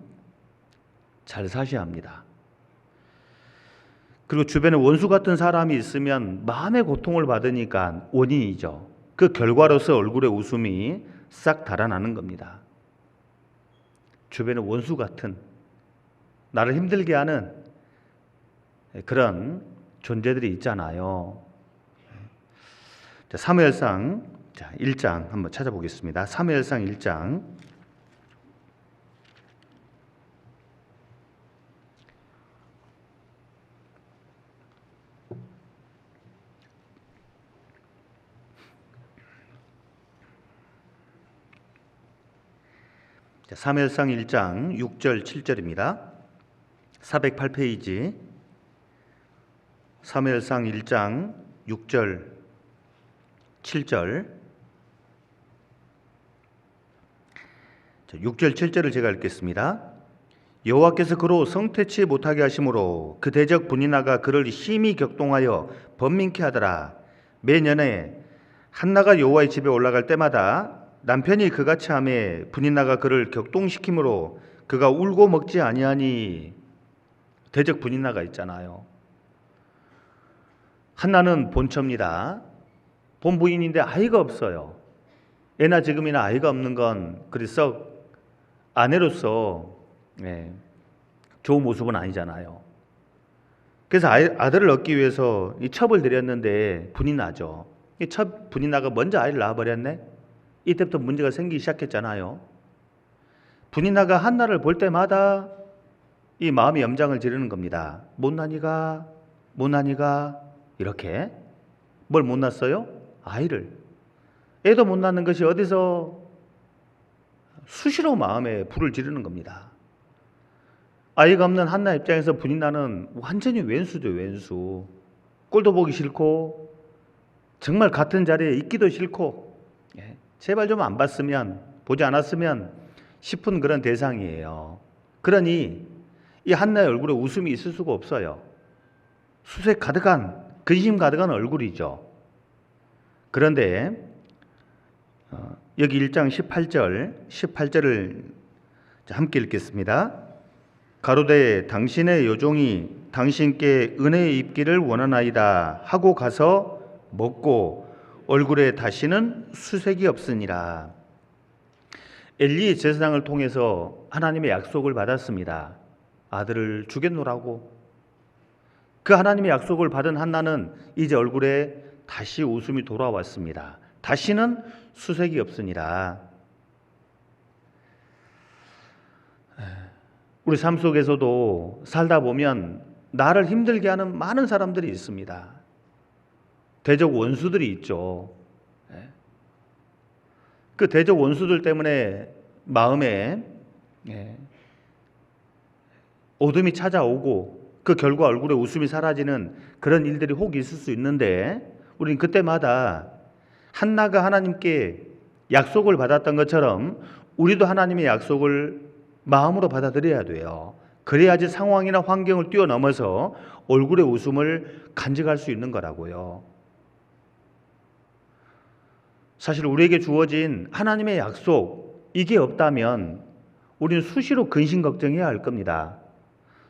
잘 사셔야 합니다. 그리고 주변에 원수 같은 사람이 있으면 마음의 고통을 받으니까 원인이죠. 그 결과로서 얼굴에 웃음이 싹 달아나는 겁니다. 주변에 원수 같은 나를 힘들게 하는 그런 존재들이 있잖아요. 자, 사무엘상 1장 한번 찾아보겠습니다. 사무엘상 1장 6절 7절입니다. 408페이지 사무엘상 1장 6절 7절 6절 7절을 제가 읽겠습니다. 여호와께서 그로 성퇴치 못하게 하심으로 그 대적 분이나가 그를 심히 격동하여 번민케 하더라. 매년에 한나가 여호와의 집에 올라갈 때마다 남편이 그같이 하매 분이나가 그를 격동시키므로 그가 울고 먹지 아니하니. 대적 분이나가 있잖아요. 한나는 본처입니다. 본부인인데 아이가 없어요. 애나 지금이나 아이가 없는 건 그래서 아내로서 좋은 모습은 아니잖아요. 그래서 아들을 얻기 위해서 이 첩을 들였는데 분이 나죠. 이 첩 분이 나가 먼저 아이를 낳아버렸네. 이때부터 문제가 생기기 시작했잖아요. 분이 나가 한나를 볼 때마다 이 마음이 염장을 지르는 겁니다. 못나니가 이렇게. 뭘 못 낳았어요? 아이를. 애도 못 낳는 것이 어디서 수시로 마음에 불을 지르는 겁니다. 아이가 없는 한나 입장에서 분이 나는 완전히 왼수죠, 왼수. 꼴도 보기 싫고 정말 같은 자리에 있기도 싫고 제발 좀 안 봤으면, 보지 않았으면 싶은 그런 대상이에요. 그러니 이 한나의 얼굴에 웃음이 있을 수가 없어요. 수색 가득한, 근심 가득한 얼굴이죠. 그런데 여기 1장 18절을 함께 읽겠습니다. 가로되 당신의 여종이 당신께 은혜 입기를 원하나이다 하고 가서 먹고 얼굴에 다시는 수색이 없으니라. 엘리 제사장을 통해서 하나님의 약속을 받았습니다. 아들을 주겠노라고. 그 하나님의 약속을 받은 한나는 이제 얼굴에 다시 웃음이 돌아왔습니다. 다시는 수색이 없으니라. 우리 삶 속에서도 살다 보면 나를 힘들게 하는 많은 사람들이 있습니다. 대적 원수들이 있죠. 그 대적 원수들 때문에 마음에 어둠이 찾아오고 그 결과 얼굴에 웃음이 사라지는 그런 일들이 혹 있을 수 있는데, 우리는 그때마다 한나가 하나님께 약속을 받았던 것처럼 우리도 하나님의 약속을 마음으로 받아들여야 돼요. 그래야지 상황이나 환경을 뛰어넘어서 얼굴의 웃음을 간직할 수 있는 거라고요. 사실 우리에게 주어진 하나님의 약속, 이게 없다면 우리는 수시로 근심 걱정해야 할 겁니다.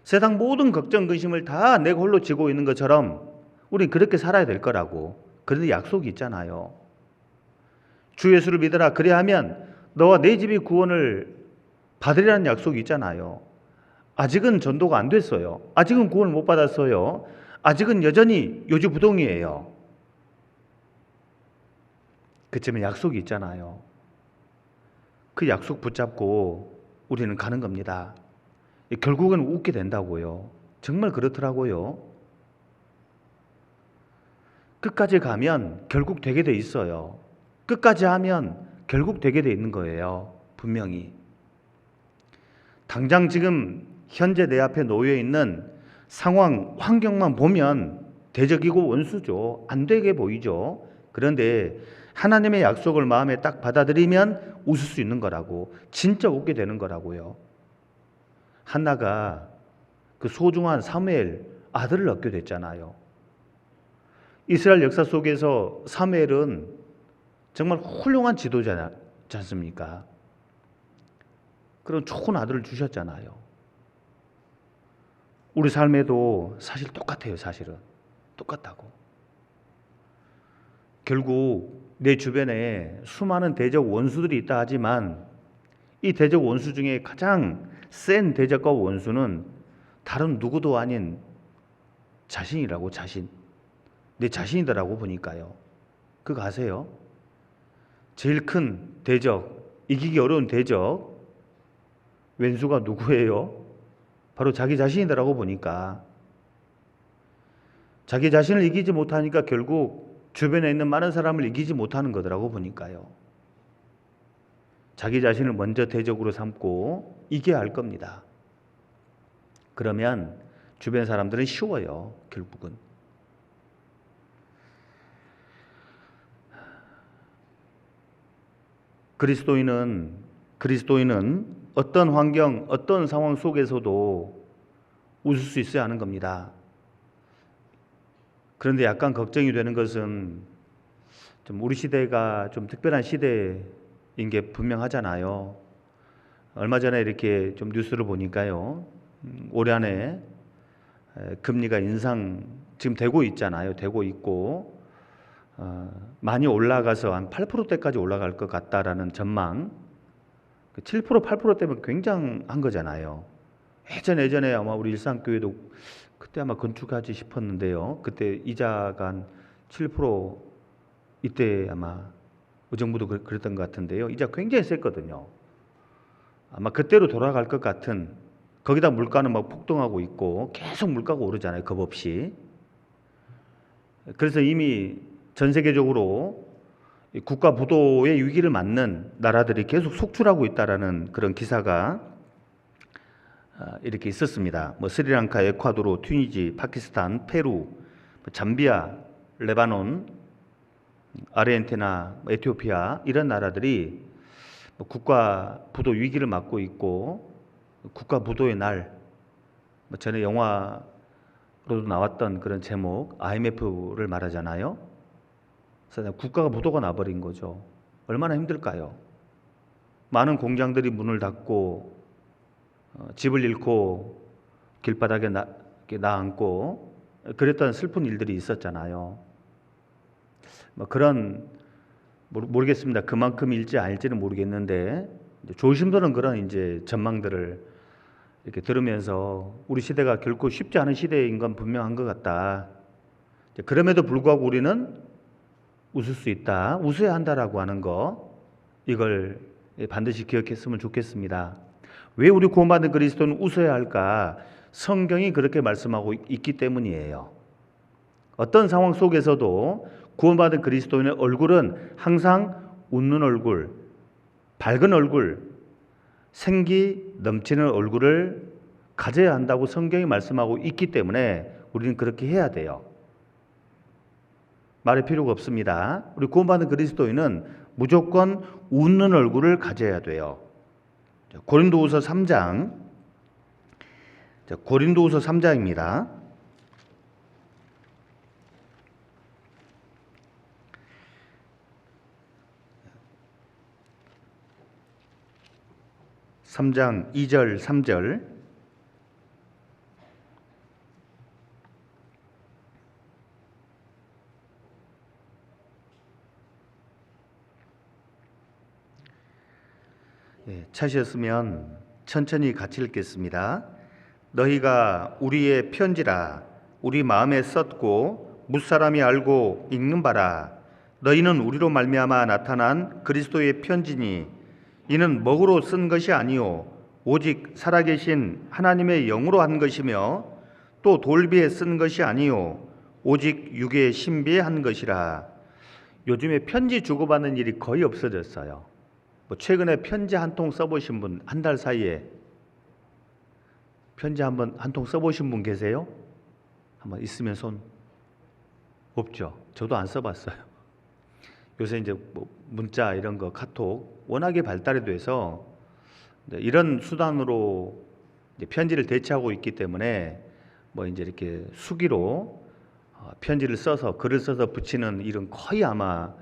세상 모든 걱정, 근심을 다 내가 홀로 지고 있는 것처럼 우리는 그렇게 살아야 될 거라고. 그런데 약속이 있잖아요. 주 예수를 믿어라. 그래야하면 너와 내 집이 구원을 받으리라는 약속이 있잖아요. 아직은 전도가 안 됐어요. 아직은 구원을 못 받았어요. 아직은 여전히 요지부동이에요. 그쯤에 약속이 있잖아요. 그 약속 붙잡고 우리는 가는 겁니다. 결국은 웃게 된다고요. 정말 그렇더라고요. 끝까지 가면 결국 되게 돼 있어요. 끝까지 하면 결국 되게 돼 있는 거예요. 분명히. 당장 지금 현재 내 앞에 놓여 있는 상황, 환경만 보면 대적이고 원수죠. 안 되게 보이죠. 그런데 하나님의 약속을 마음에 딱 받아들이면 웃을 수 있는 거라고. 진짜 웃게 되는 거라고요. 한나가 그 소중한 사무엘 아들을 얻게 됐잖아요. 이스라엘 역사 속에서 사무엘은 정말 훌륭한 지도자지 않습니까? 그런 좋은 아들을 주셨잖아요. 우리 삶에도 사실 똑같아요. 사실은 똑같다고. 결국 내 주변에 수많은 대적 원수들이 있다 하지만 이 대적 원수 중에 가장 센 대적과 원수는 다른 누구도 아닌 자신이라고. 자신. 내 자신이더라고 보니까요. 그거 아세요? 제일 큰 대적, 이기기 어려운 대적, 왼수가 누구예요? 바로 자기 자신이더라고 보니까. 자기 자신을 이기지 못하니까 결국 주변에 있는 많은 사람을 이기지 못하는 거더라고 보니까요. 자기 자신을 먼저 대적으로 삼고 이겨야 할 겁니다. 그러면 주변 사람들은 쉬워요. 결국은. 그리스도인은 어떤 환경, 어떤 상황 속에서도 웃을 수 있어야 하는 겁니다. 그런데 약간 걱정이 되는 것은 좀 우리 시대가 좀 특별한 시대인 게 분명하잖아요. 얼마 전에 이렇게 좀 뉴스를 보니까요. 올해 안에 금리가 인상 지금 되고 있잖아요. 되고 있고 많이 올라가서 한 8%대까지 올라갈 것 같다라는 전망. 7% 8%대면 굉장한 거잖아요. 예전에 아마 우리 일산교회도 그때 아마 건축하지 싶었는데요. 그때 이자가 한 7% 이때 아마 의정부도 그랬던 것 같은데요. 이자 굉장히 셌거든요. 아마 그때로 돌아갈 것 같은, 거기다 물가는 막 폭등하고 있고 계속 물가가 오르잖아요. 겁 없이. 그래서 이미 전 세계적으로 국가 부도의 위기를 맞는 나라들이 계속 속출하고 있다라는 그런 기사가 이렇게 있었습니다. 뭐 스리랑카, 에콰도르, 튀니지, 파키스탄, 페루, 잠비아, 레바논, 아르헨티나, 에티오피아 이런 나라들이 국가 부도 위기를 맞고 있고 국가 부도의 날, 전에 영화로도 나왔던 그런 제목 IMF를 말하잖아요. 그래서 국가가 부도가 나버린 거죠. 얼마나 힘들까요? 많은 공장들이 문을 닫고 집을 잃고 길바닥에 나앉고 그랬던 슬픈 일들이 있었잖아요. 뭐 그런 모르겠습니다. 그만큼일지 아닐지는 모르겠는데 조심스러운 그런 이제 전망들을 이렇게 들으면서 우리 시대가 결코 쉽지 않은 시대인 건 분명한 것 같다. 그럼에도 불구하고 우리는 웃을 수 있다, 웃어야 한다라고 하는 거, 이걸 반드시 기억했으면 좋겠습니다. 왜 우리 구원받은 그리스도는 웃어야 할까? 성경이 그렇게 말씀하고 있기 때문이에요. 어떤 상황 속에서도 구원받은 그리스도인의 얼굴은 항상 웃는 얼굴, 밝은 얼굴, 생기 넘치는 얼굴을 가져야 한다고 성경이 말씀하고 있기 때문에 우리는 그렇게 해야 돼요. 말할 필요가 없습니다. 우리 구원받은 그리스도인은 무조건 웃는 얼굴을 가져야 돼요. 고린도후서 3장, 고린도후서 3장입니다. (3장) 2절 3절. 찾으셨으면 천천히 같이 읽겠습니다. 너희가 우리의 편지라 우리 마음에 썼고 무사람이 알고 읽는 바라. 너희는 우리로 말미암아 나타난 그리스도의 편지니 이는 먹으로 쓴 것이 아니요 오직 살아계신 하나님의 영으로 한 것이며 또 돌비에 쓴 것이 아니요 오직 육의 신비에 한 것이라. 요즘에 편지 주고받는 일이 거의 없어졌어요. 최근에 편지 한 통 써보신 분, 한 달 사이에 편지 한 통 써보신 분 계세요? 한번 있으면 손. 없죠. 저도 안 써봤어요. 요새 이제 문자 이런 거, 카톡 워낙에 발달이 돼서 이런 수단으로 이제 편지를 대체하고 있기 때문에 이제 이렇게 수기로 편지를 써서 글을 써서 붙이는 일은 거의 아마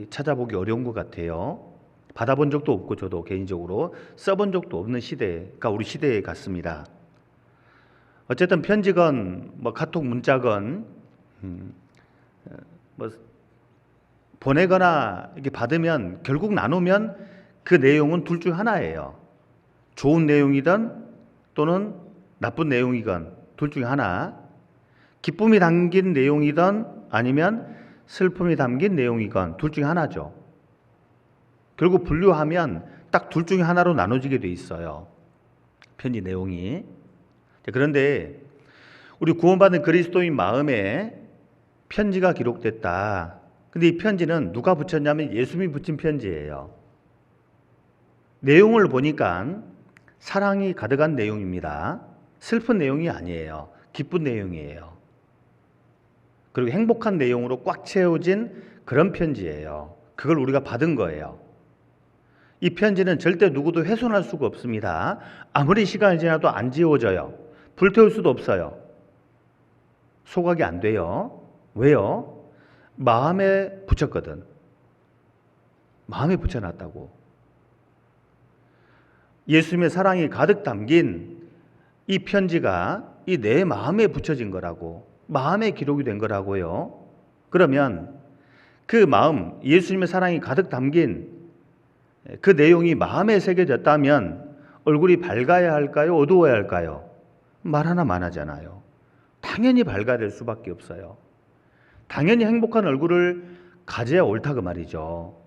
찾아보기 어려운 것 같아요. 받아본 적도 없고 저도 개인적으로 써본 적도 없는 시대가 우리 시대 같습니다. 어쨌든 편지건 카톡 문자건 보내거나 이렇게 받으면 결국 나누면 그 내용은 둘 중 하나예요. 좋은 내용이든 또는 나쁜 내용이건 둘 중에 하나. 기쁨이 담긴 내용이든 아니면 슬픔이 담긴 내용이건 둘 중에 하나죠. 결국 분류하면 딱 둘 중에 하나로 나눠지게 돼 있어요. 편지 내용이. 그런데 우리 구원받은 그리스도인 마음에 편지가 기록됐다. 근데 이 편지는 누가 붙였냐면 예수님이 붙인 편지예요. 내용을 보니까 사랑이 가득한 내용입니다. 슬픈 내용이 아니에요. 기쁜 내용이에요. 그리고 행복한 내용으로 꽉 채워진 그런 편지예요. 그걸 우리가 받은 거예요. 이 편지는 절대 누구도 훼손할 수가 없습니다. 아무리 시간이 지나도 안 지워져요. 불태울 수도 없어요. 소각이 안 돼요. 왜요? 마음에 붙였거든. 마음에 붙여놨다고. 예수님의 사랑이 가득 담긴 이 편지가 이 내 마음에 붙여진 거라고. 마음에 기록이 된 거라고요. 그러면 그 마음, 예수님의 사랑이 가득 담긴 그 내용이 마음에 새겨졌다면 얼굴이 밝아야 할까요? 어두워야 할까요? 말 하나 안 하잖아요. 당연히 밝아야 될 수밖에 없어요. 당연히 행복한 얼굴을 가져야 옳다 그 말이죠.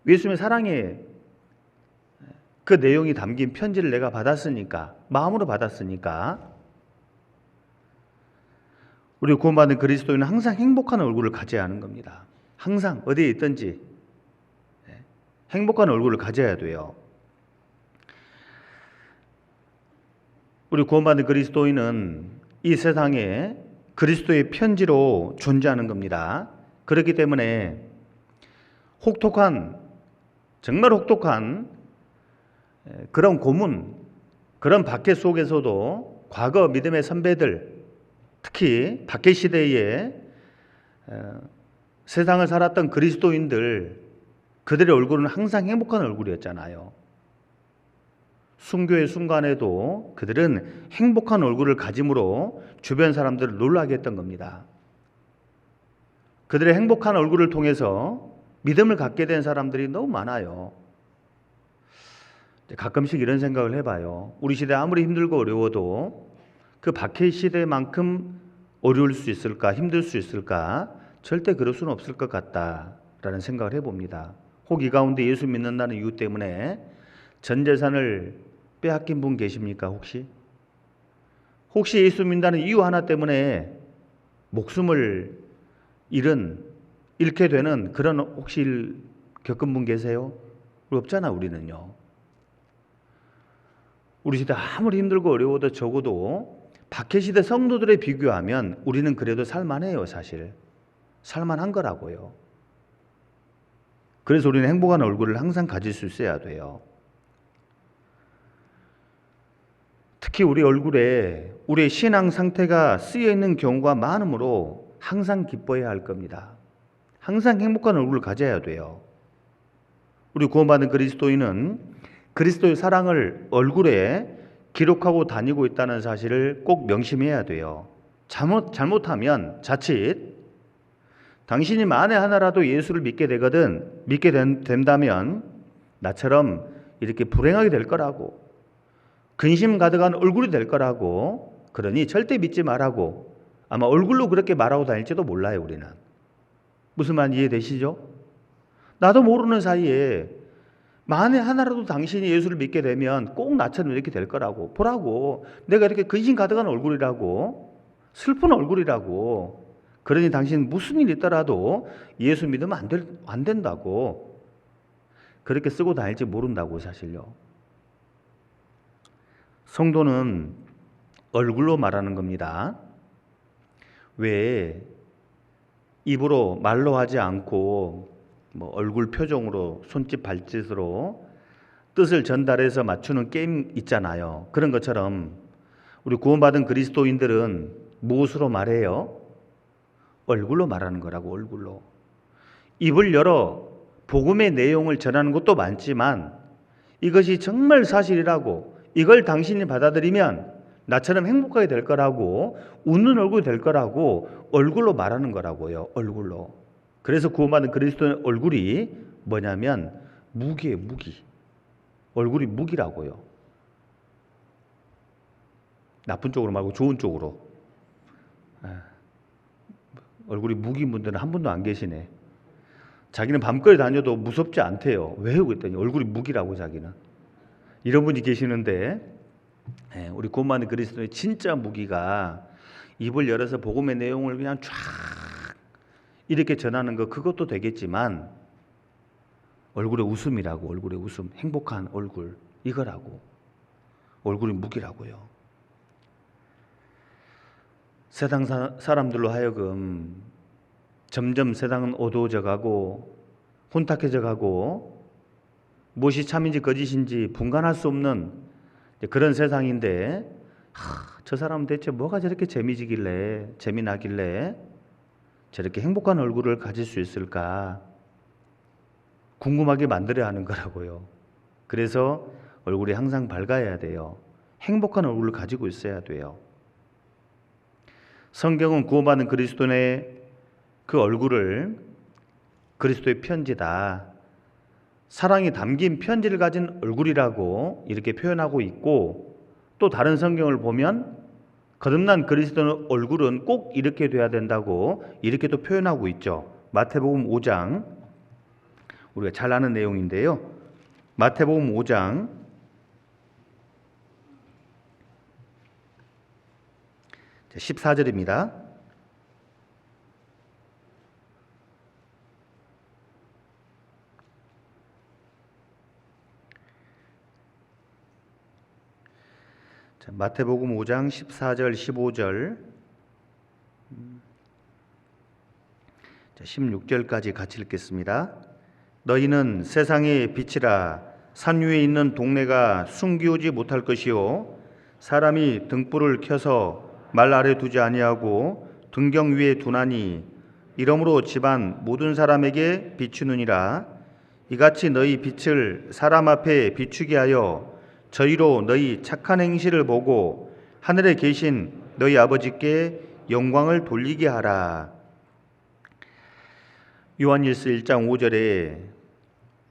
예수님의 사랑의 그 내용이 담긴 편지를 내가 받았으니까, 마음으로 받았으니까 우리 구원받은 그리스도인은 항상 행복한 얼굴을 가져야 하는 겁니다. 항상 어디에 있든지 행복한 얼굴을 가져야 돼요. 우리 구원받은 그리스도인은 이 세상에 그리스도의 편지로 존재하는 겁니다. 그렇기 때문에 정말 혹독한 그런 고문, 그런 박해 속에서도 과거 믿음의 선배들, 특히 박해 시대에 세상을 살았던 그리스도인들, 그들의 얼굴은 항상 행복한 얼굴이었잖아요. 순교의 순간에도 그들은 행복한 얼굴을 가짐으로 주변 사람들을 놀라게 했던 겁니다. 그들의 행복한 얼굴을 통해서 믿음을 갖게 된 사람들이 너무 많아요. 가끔씩 이런 생각을 해봐요. 우리 시대 아무리 힘들고 어려워도 그 박해 시대만큼 어려울 수 있을까, 힘들 수 있을까? 절대 그럴 수는 없을 것 같다라는 생각을 해봅니다. 혹 이 가운데 예수 믿는다는 이유 때문에 전 재산을 빼앗긴 분 계십니까? 혹시 예수 믿는다는 이유 하나 때문에 목숨을 잃게 되는 그런 혹시 일 겪은 분 계세요? 없잖아. 우리는요. 우리 시대 아무리 힘들고 어려워도 적어도 박해시대 성도들에 비교하면 우리는 그래도 살만해요. 사실 살만한 거라고요. 그래서 우리는 행복한 얼굴을 항상 가질 수 있어야 돼요. 특히 우리 얼굴에 우리의 신앙 상태가 쓰여 있는 경우가 많으므로 항상 기뻐해야 할 겁니다. 항상 행복한 얼굴을 가져야 돼요. 우리 구원받은 그리스도인은 그리스도의 사랑을 얼굴에 기록하고 다니고 있다는 사실을 꼭 명심해야 돼요. 잘못하면 자칫 당신이 만에 하나라도 예수를 믿게 된다면 나처럼 이렇게 불행하게 될 거라고, 근심 가득한 얼굴이 될 거라고, 그러니 절대 믿지 말라고 아마 얼굴로 그렇게 말하고 다닐지도 몰라요. 우리는 무슨 말 이해되시죠? 나도 모르는 사이에 만에 하나라도 당신이 예수를 믿게 되면 꼭 나처럼 이렇게 될 거라고, 보라고, 내가 이렇게 근심 가득한 얼굴이라고, 슬픈 얼굴이라고, 그러니 당신 무슨 일 있더라도 예수 믿으면 안 된다고 그렇게 쓰고 다닐지 모른다고. 사실요. 성도는 얼굴로 말하는 겁니다. 왜 입으로 말로 하지 않고 얼굴 표정으로, 손짓 발짓으로 뜻을 전달해서 맞추는 게임 있잖아요. 그런 것처럼 우리 구원받은 그리스도인들은 무엇으로 말해요? 얼굴로 말하는 거라고. 얼굴로. 입을 열어 복음의 내용을 전하는 것도 많지만 이것이 정말 사실이라고, 이걸 당신이 받아들이면 나처럼 행복하게 될 거라고, 웃는 얼굴이 될 거라고 얼굴로 말하는 거라고요. 얼굴로. 그래서 구원받은 그리스도의 얼굴이 뭐냐면 무기예요. 무기. 얼굴이 무기라고요. 나쁜 쪽으로 말고 좋은 쪽으로. 얼굴이 무기인 분들은 한 분도 안 계시네. 자기는 밤거리 다녀도 무섭지 않대요. 왜요? 그랬더니 얼굴이 무기라고. 자기는. 이런 분이 계시는데, 우리 구원받은 그리스도의 진짜 무기가 입을 열어서 복음의 내용을 그냥 쫙 이렇게 전하는 거, 그것도 되겠지만 얼굴의 웃음이라고. 얼굴의 웃음, 행복한 얼굴, 이거라고. 얼굴이 무기라고요. 세상 사람들로 하여금 점점 세상은 어두워져 가고 혼탁해져 가고 무엇이 참인지 거짓인지 분간할 수 없는 그런 세상인데, 저 사람은 대체 뭐가 저렇게 재미나길래 저렇게 행복한 얼굴을 가질 수 있을까 궁금하게 만들어야 하는 거라고요. 그래서 얼굴이 항상 밝아야 돼요. 행복한 얼굴을 가지고 있어야 돼요. 성경은 구원받은 그리스도인의 그 얼굴을 그리스도의 편지다. 사랑이 담긴 편지를 가진 얼굴이라고 이렇게 표현하고 있고, 또 다른 성경을 보면 거듭난 그리스도의 얼굴은 꼭 이렇게 돼야 된다고 이렇게 또 표현하고 있죠. 마태복음 5장, 우리가 잘 아는 내용인데요. 마태복음 5장 14절입니다. 마태복음 5장 14절 15절 16절까지 같이 읽겠습니다. 너희는 세상의 빛이라. 산 위에 있는 동네가 숨기우지 못할 것이요 사람이 등불을 켜서 말 아래 두지 아니하고 등경 위에 두나니 이러므로 집안 모든 사람에게 비추느니라. 이같이 너희 빛을 사람 앞에 비추게 하여 저희로 너희 착한 행실을 보고 하늘에 계신 너희 아버지께 영광을 돌리게 하라. 요한일서 1장 5절에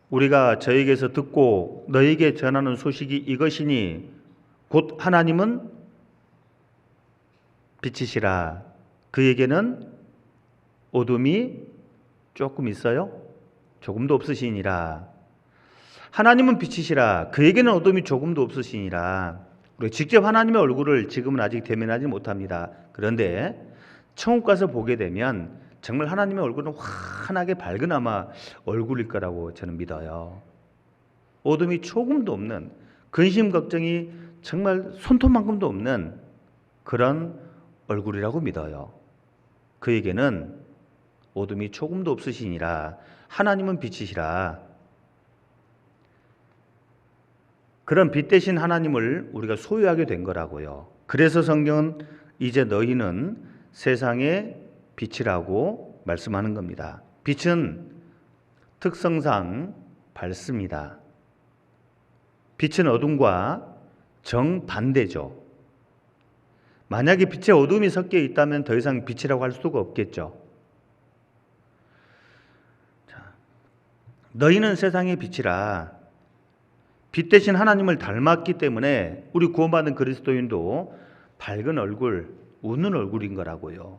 우리가 저에게서 듣고 너에게 전하는 소식이 이것이니 곧 하나님은 빛이시라. 그에게는 어둠이 조금 있어요? 조금도 없으시니라. 하나님은 빛이시라. 그에게는 어둠이 조금도 없으시니라. 우리 직접 하나님의 얼굴을 지금은 아직 대면하지 못합니다. 그런데 천국 가서 보게 되면 정말 하나님의 얼굴은 환하게 밝은 아마 얼굴일 거라고 저는 믿어요. 어둠이 조금도 없는, 근심 걱정이 정말 손톱만큼도 없는 그런 얼굴이라고 믿어요. 그에게는 어둠이 조금도 없으시니라. 하나님은 빛이시라. 그런 빛 대신 하나님을 우리가 소유하게 된 거라고요. 그래서 성경은 이제 너희는 세상의 빛이라고 말씀하는 겁니다. 빛은 특성상 밝습니다. 빛은 어둠과 정반대죠. 만약에 빛에 어둠이 섞여 있다면 더 이상 빛이라고 할 수가 없겠죠. 너희는 세상의 빛이라. 빛 대신 하나님을 닮았기 때문에 우리 구원받은 그리스도인도 밝은 얼굴, 웃는 얼굴인 거라고요.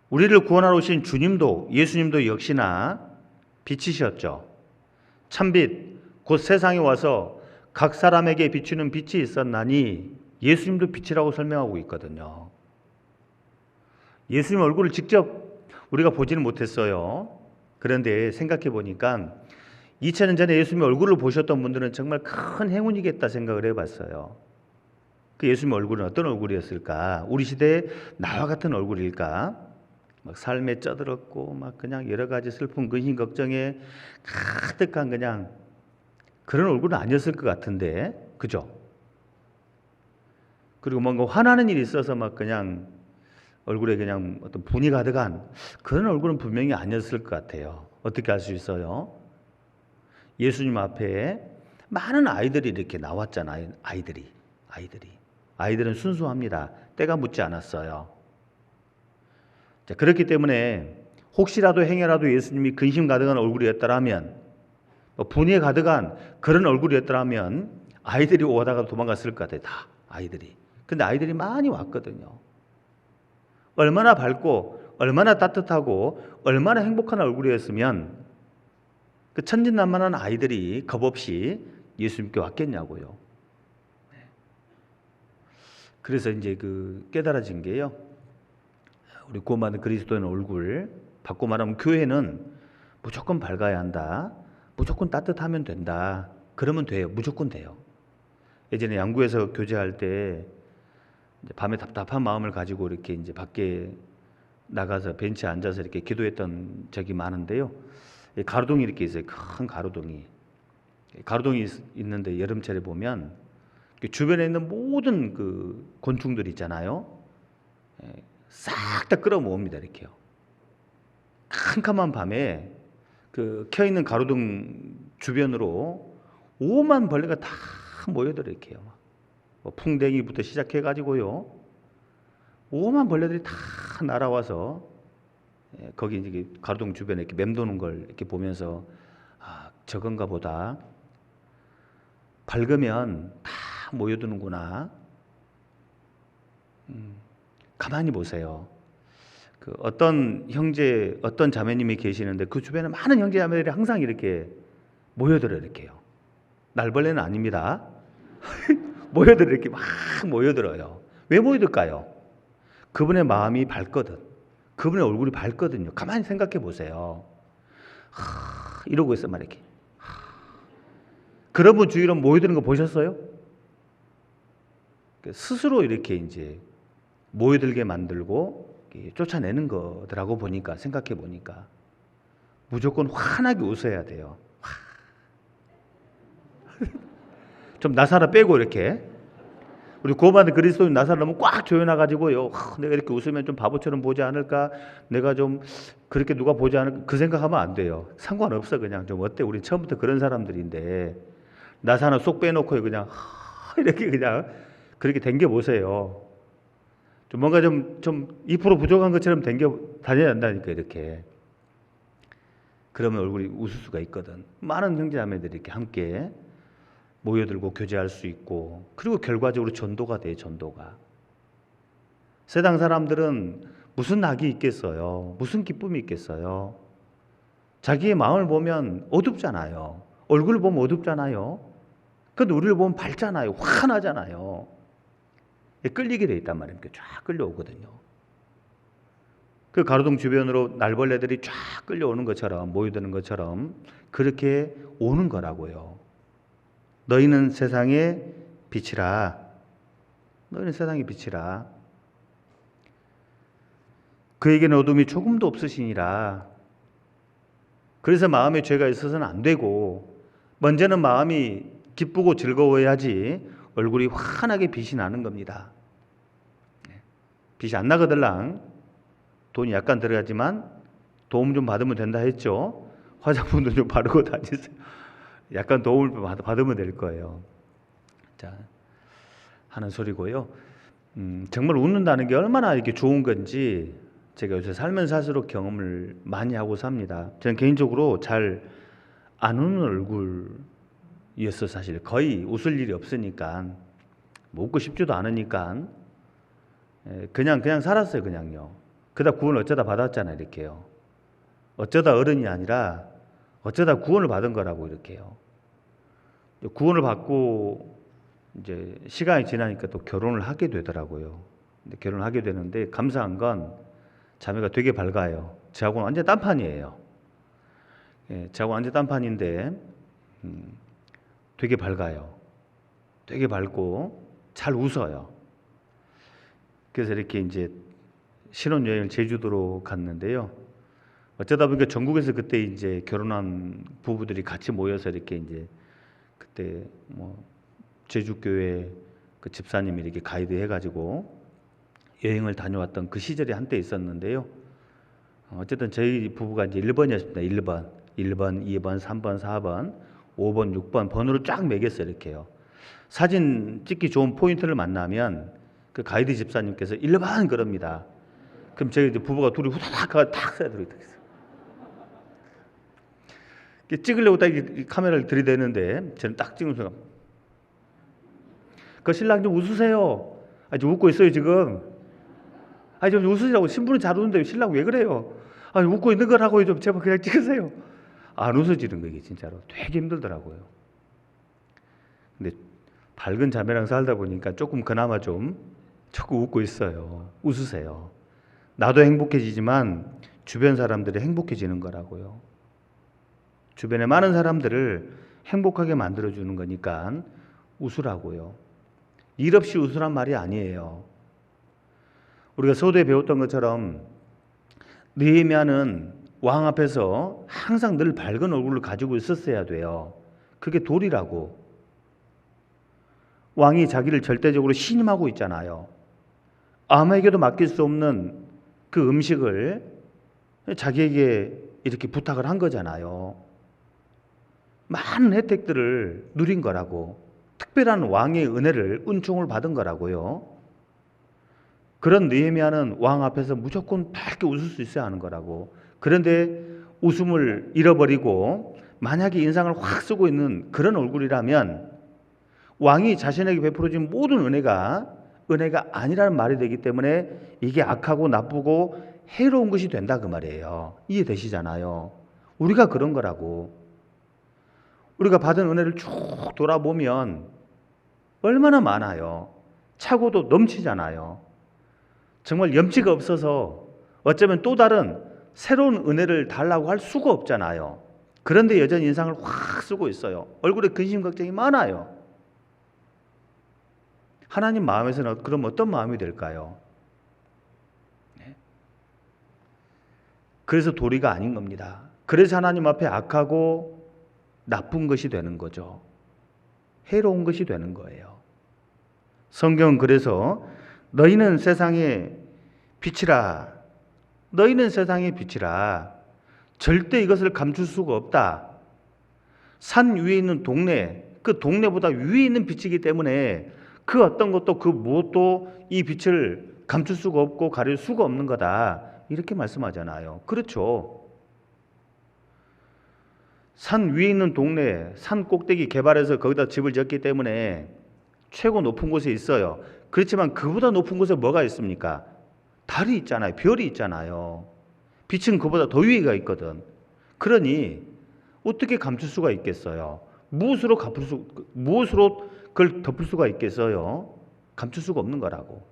우리를 구원하러 오신 주님도, 예수님도 역시나 빛이셨죠. 참빛, 곧 세상에 와서 각 사람에게 비추는 빛이 있었나니 예수님도 빛이라고 설명하고 있거든요. 예수님 얼굴을 직접 우리가 보지는 못했어요. 그런데 생각해 보니까 2000년 전에 예수님 얼굴을 보셨던 분들은 정말 큰 행운이겠다 생각을 해봤어요. 그 예수님 얼굴은 어떤 얼굴이었을까? 우리 시대에 나와 같은 얼굴일까? 막 삶에 쩌들었고 막 그냥 여러 가지 슬픔, 근심, 걱정에 가득한 그냥 그런 얼굴은 아니었을 것 같은데, 그죠? 그리고 뭔가 화나는 일이 있어서 막 그냥 얼굴에 그냥 어떤 분이 가득한 그런 얼굴은 분명히 아니었을 것 같아요. 어떻게 알 수 있어요? 예수님 앞에 많은 아이들이 이렇게 나왔잖아요. 아이들은 순수합니다. 때가 묻지 않았어요. 자, 그렇기 때문에 혹시라도 행여라도 예수님이 근심 가득한 얼굴이었더라면, 분이 가득한 그런 얼굴이었더라면 아이들이 오다가 도망갔을 것 같아요. 다 아이들이. 근데 아이들이 많이 왔거든요. 얼마나 밝고 얼마나 따뜻하고 얼마나 행복한 얼굴이었으면 그 천진난만한 아이들이 겁없이 예수님께 왔겠냐고요. 그래서 이제 그 깨달아진 게요. 우리 구원받은 그리스도인 얼굴, 바꿔 말하면 교회는 무조건 밝아야 한다. 무조건 따뜻하면 된다. 그러면 돼요. 무조건 돼요. 예전에 양구에서 교제할 때 밤에 답답한 마음을 가지고 이렇게 이제 밖에 나가서 벤치에 앉아서 이렇게 기도했던 적이 많은데요. 가로등이 이렇게 있어요. 큰 가로등이. 가로등이 있는데 여름철에 보면 주변에 있는 모든 그 곤충들 있잖아요. 싹 다 끌어모읍니다. 이렇게요. 캄캄한 밤에 그 켜있는 가로등 주변으로 오만 벌레가 다 모여들어 이렇게요. 뭐 풍뎅이부터 시작해가지고요. 오만 벌레들이 다 날아와서 거기 이제 가로등 주변에 이렇게 맴도는 걸 이렇게 보면서 아, 저건가 보다. 밝으면 다 모여드는구나. 가만히 보세요. 그 어떤 형제, 어떤 자매님이 계시는데 그 주변에 많은 형제 자매들이 항상 이렇게 모여들어 이렇게요. 날벌레는 아닙니다. 모여들어 이렇게 막 모여들어요. 왜 모여들까요? 그분의 마음이 밝거든. 그분의 얼굴이 밝거든요. 가만히 생각해 보세요. 이러고 있어 말 이렇게. 그런 분 주위로 모여드는 거 보셨어요? 스스로 이렇게 이제 모여들게 만들고 쫓아내는 거더라고 보니까, 생각해 보니까 무조건 환하게 웃어야 돼요. 좀 나사를 빼고 이렇게. 우리 구원받은 그리스도인 나사를 너무 꽉 조여놔가지고요. 내가 이렇게 웃으면 좀 바보처럼 보지 않을까? 내가 좀 그렇게 누가 보지 않을까? 그 생각하면 안 돼요. 상관없어. 그냥 좀 어때? 우리 처음부터 그런 사람들인데 나사 하나 쏙 빼놓고 그냥 이렇게 그냥 그렇게 댕겨보세요. 좀 뭔가 좀 2% 부족한 것처럼 다녀야 한다니까 이렇게. 그러면 얼굴이 웃을 수가 있거든. 많은 형제자매들이 이렇게 함께 모여들고 교제할 수 있고, 그리고 결과적으로 전도가 돼. 전도가. 세상 사람들은 무슨 낙이 있겠어요? 무슨 기쁨이 있겠어요? 자기의 마음을 보면 어둡잖아요. 얼굴을 보면 어둡잖아요. 근데 우리를 보면 밝잖아요. 환하잖아요. 끌리게 돼 있단 말입니다. 쫙 끌려오거든요. 그 가로등 주변으로 날벌레들이 쫙 끌려오는 것처럼, 모여드는 것처럼 그렇게 오는 거라고요. 너희는 세상의 빛이라. 너희는 세상의 빛이라. 그에게는 어둠이 조금도 없으시니라. 그래서 마음에 죄가 있어서는 안 되고, 먼저는 마음이 기쁘고 즐거워야지 얼굴이 환하게 빛이 나는 겁니다. 빛이 안 나거들랑 돈이 약간 들어가지만 도움 좀 받으면 된다 했죠. 화장품도 좀 바르고 다니세요. 약간 도움을 받으면 될 거예요. 자, 하는 소리고요. 정말 웃는다는 게 얼마나 이렇게 좋은 건지 제가 요새 살면서 살수록 경험을 많이 하고 삽니다. 저는 개인적으로 잘 안 웃는 얼굴이었어. 사실 거의 웃을 일이 없으니까, 뭐 웃고 싶지도 않으니까 그냥 살았어요. 그냥요. 그러다 구원을 어쩌다 받았잖아요. 이렇게요. 어쩌다 어른이 아니라 어쩌다 구원을 받은 거라고 이렇게요. 구원을 받고 이제 시간이 지나니까 또 결혼을 하게 되더라고요. 근데 결혼을 하게 되는데 감사한 건 자매가 되게 밝아요. 저하고는 완전 딴판이에요. 저하고 완전 딴판인데 되게 밝아요. 되게 밝고 잘 웃어요. 그래서 이렇게 이제 신혼여행을 제주도로 갔는데요. 어쩌다 보니까 전국에서 그때 이제 결혼한 부부들이 같이 모여서 이렇게 이제 그때 뭐 제주교회 그 집사님이 이렇게 가이드 해가지고 여행을 다녀왔던 그 시절이 한때 있었는데요. 어쨌든 저희 부부가 이제 1번이었습니다. 1번, 2번, 3번, 4번, 5번, 6번 번호로 쫙 매겼어요. 이렇게요. 사진 찍기 좋은 포인트를 만나면 그 가이드 집사님께서 1번 그럽니다. 그럼 저희 이제 부부가 둘이 후다닥 탁 써야 들어있어요. 찍으려고 딱 카메라를 들이대는데 저는 딱 찍는 순간 그 신랑 좀 웃으세요. 좀 웃고 있어요 지금. 좀 웃으시라고. 신부는 잘 웃는데 신랑 왜 그래요? 웃고 있는 거라고 좀 제발 그냥 찍으세요. 안 웃어지는 거 이게 진짜로 되게 힘들더라고요. 근데 밝은 자매랑 살다 보니까 조금 그나마 조금 웃고 있어요. 웃으세요. 나도 행복해지지만 주변 사람들이 행복해지는 거라고요. 주변에 많은 사람들을 행복하게 만들어주는 거니까 웃으라고요. 일 없이 웃으란 말이 아니에요. 우리가 서두에 배웠던 것처럼 느헤미야는 왕 앞에서 항상 늘 밝은 얼굴을 가지고 있었어야 돼요. 그게 도리라고. 왕이 자기를 절대적으로 신임하고 있잖아요. 아무에게도 맡길 수 없는 그 음식을 자기에게 이렇게 부탁을 한 거잖아요. 많은 혜택들을 누린 거라고. 특별한 왕의 은혜를, 은총을 받은 거라고요. 그런 느헤미야는 왕 앞에서 무조건 밝게 웃을 수 있어야 하는 거라고. 그런데 웃음을 잃어버리고 만약에 인상을 확 쓰고 있는 그런 얼굴이라면 왕이 자신에게 베풀어진 모든 은혜가 아니라는 말이 되기 때문에 이게 악하고 나쁘고 해로운 것이 된다 그 말이에요. 이해되시잖아요. 우리가 그런 거라고. 우리가 받은 은혜를 쭉 돌아보면 얼마나 많아요. 차고도 넘치잖아요. 정말 염치가 없어서 어쩌면 또 다른 새로운 은혜를 달라고 할 수가 없잖아요. 그런데 여전히 인상을 확 쓰고 있어요. 얼굴에 근심 걱정이 많아요. 하나님 마음에서는 그럼 어떤 마음이 될까요? 그래서 도리가 아닌 겁니다. 그래서 하나님 앞에 악하고 나쁜 것이 되는 거죠. 해로운 것이 되는 거예요. 성경은 그래서 너희는 세상의 빛이라. 너희는 세상의 빛이라. 절대 이것을 감출 수가 없다. 산 위에 있는 동네, 그 동네보다 위에 있는 빛이기 때문에 그 어떤 것도 그 무엇도 이 빛을 감출 수가 없고 가릴 수가 없는 거다. 이렇게 말씀하잖아요. 그렇죠. 산 위에 있는 동네, 산 꼭대기 개발해서 거기다 집을 지었기 때문에 최고 높은 곳에 있어요. 그렇지만 그보다 높은 곳에 뭐가 있습니까? 달이 있잖아요. 별이 있잖아요. 빛은 그보다 더 위에가 있거든. 그러니 어떻게 감출 수가 있겠어요? 무엇으로 그걸 덮을 수가 있겠어요? 감출 수가 없는 거라고.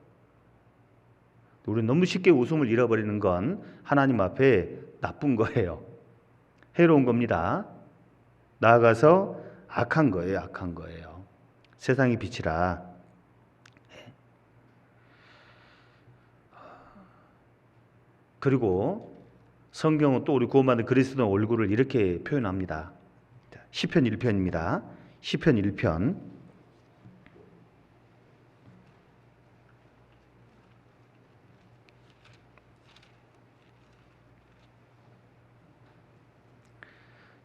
우리는 너무 쉽게 웃음을 잃어버리는 건 하나님 앞에 나쁜 거예요. 해로운 겁니다. 나아가서 악한 거예요. 악한 거예요. 세상의 빛이라. 그리고 성경은 또 우리 구원받은 그리스도의 얼굴을 이렇게 표현합니다. 시편 1편입니다. 시편 1편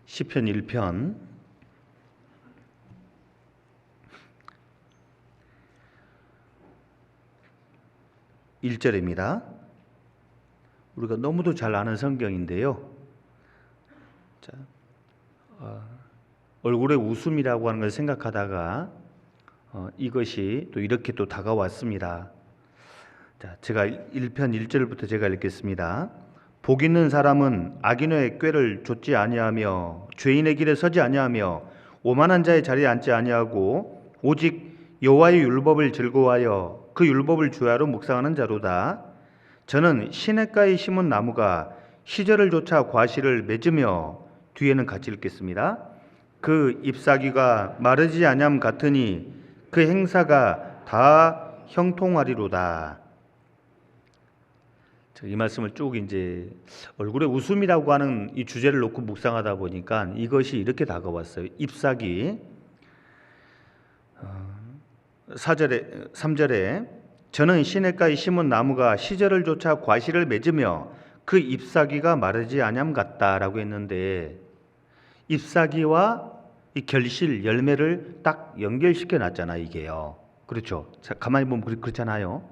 1편 1절입니다. 우리가 너무도 잘 아는 성경인데요. 자, 얼굴에 웃음이라고 하는 걸 생각하다가 이것이 또 이렇게 또 다가왔습니다. 자, 제가 1편 1절부터 제가 읽겠습니다. 복 있는 사람은 악인의 꾀를 좇지 아니하며 죄인의 길에 서지 아니하며 오만한 자의 자리에 앉지 아니하고 오직 여호와의 율법을 즐거워하여 그 율법을 주야로 묵상하는 자로다. 저는 시냇가에 심은 나무가 시절을 좇아 과실을 맺으며 뒤에는 같이 읽겠습니다. 그 잎사귀가 마르지 아니함 같으니 그 행사가 다 형통하리로다. 이 말씀을 쭉 이제 얼굴에 웃음이라고 하는 이 주제를 놓고 묵상하다 보니까 이것이 이렇게 다가왔어요. 잎사귀 3절에 저는 시냇가에 심은 나무가 시절을 좇아 과실을 맺으며 그 잎사귀가 마르지 아니함 같다라고 했는데 잎사귀와 이 결실 열매를 딱 연결시켜 놨잖아요. 이게요. 그렇죠. 자, 가만히 보면 그렇잖아요.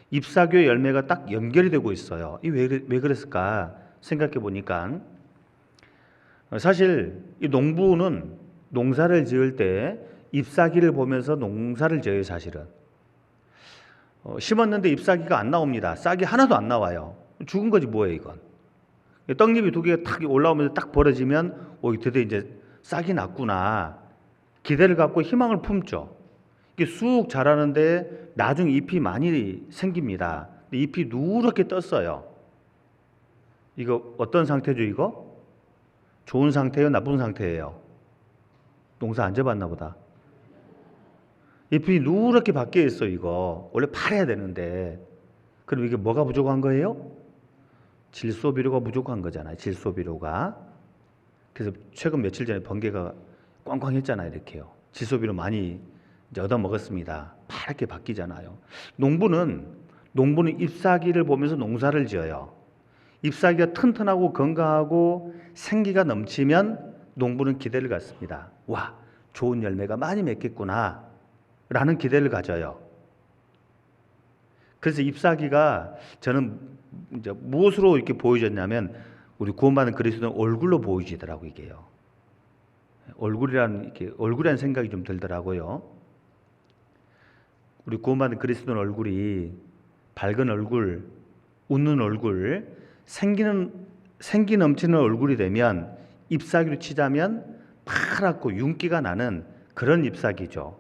잎사귀의 열매가 딱 연결이 되고 있어요. 이 왜 그랬을까 생각해 보니까 사실 이 농부는 농사를 지을 때 잎사귀를 보면서 농사를 지어요. 사실은 심었는데 잎사귀가 안 나옵니다. 싹이 하나도 안 나와요. 죽은 거지 뭐예요 이건. 떡잎이 두 개가 탁 올라오면서 딱 벌어지면 드디어 이제 싹이 났구나. 기대를 갖고 희망을 품죠. 이게 쑥 자라는데 나중에 잎이 많이 생깁니다. 잎이 누렇게 떴어요. 이거 어떤 상태죠 이거? 좋은 상태예요? 나쁜 상태예요? 농사 안 져봤나 보다. 잎이 누렇게 바뀌어 있어 이거. 원래 파래야 되는데. 그럼 이게 뭐가 부족한 거예요? 질소비료가 부족한 거잖아요. 질소비료가. 그래서 최근 며칠 전에 번개가 꽝꽝 했잖아요. 이렇게요. 질소비료 많이 이제 얻어 먹었습니다. 파랗게 바뀌잖아요. 농부는 잎사귀를 보면서 농사를 지어요. 잎사귀가 튼튼하고 건강하고 생기가 넘치면 농부는 기대를 갖습니다. 와, 좋은 열매가 많이 맺겠구나 라는 기대를 가져요. 그래서 ip사귀가 저는 이제 무엇으로 이렇게 보여졌냐면 우리 구원받은 그리스도는 얼굴로 보여지더라고 이게요. 얼굴이라는 생각이 좀 들더라고요. 우리 구원받은 그리스도는 얼굴이 밝은 얼굴, 웃는 얼굴, 생기 넘치는 얼굴이 되면 ip사귀로 치자면 파랗고 윤기가 나는 그런 ip사귀죠.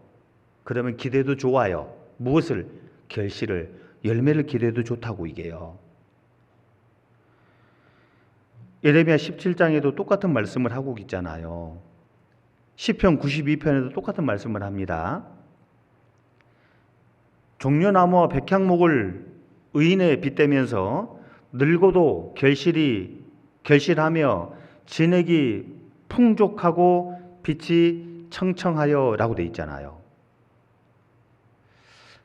그러면 기대도 좋아요. 무엇을? 결실을, 열매를 기대도 좋다고 이게요. 예레미야 17장에도 똑같은 말씀을 하고 있잖아요. 시편 92편에도 똑같은 말씀을 합니다. 종려나무와 백향목을 의인에 빗대면서 늙어도 결실하며 진액이 풍족하고 빛이 청청하여 라고 돼 있잖아요.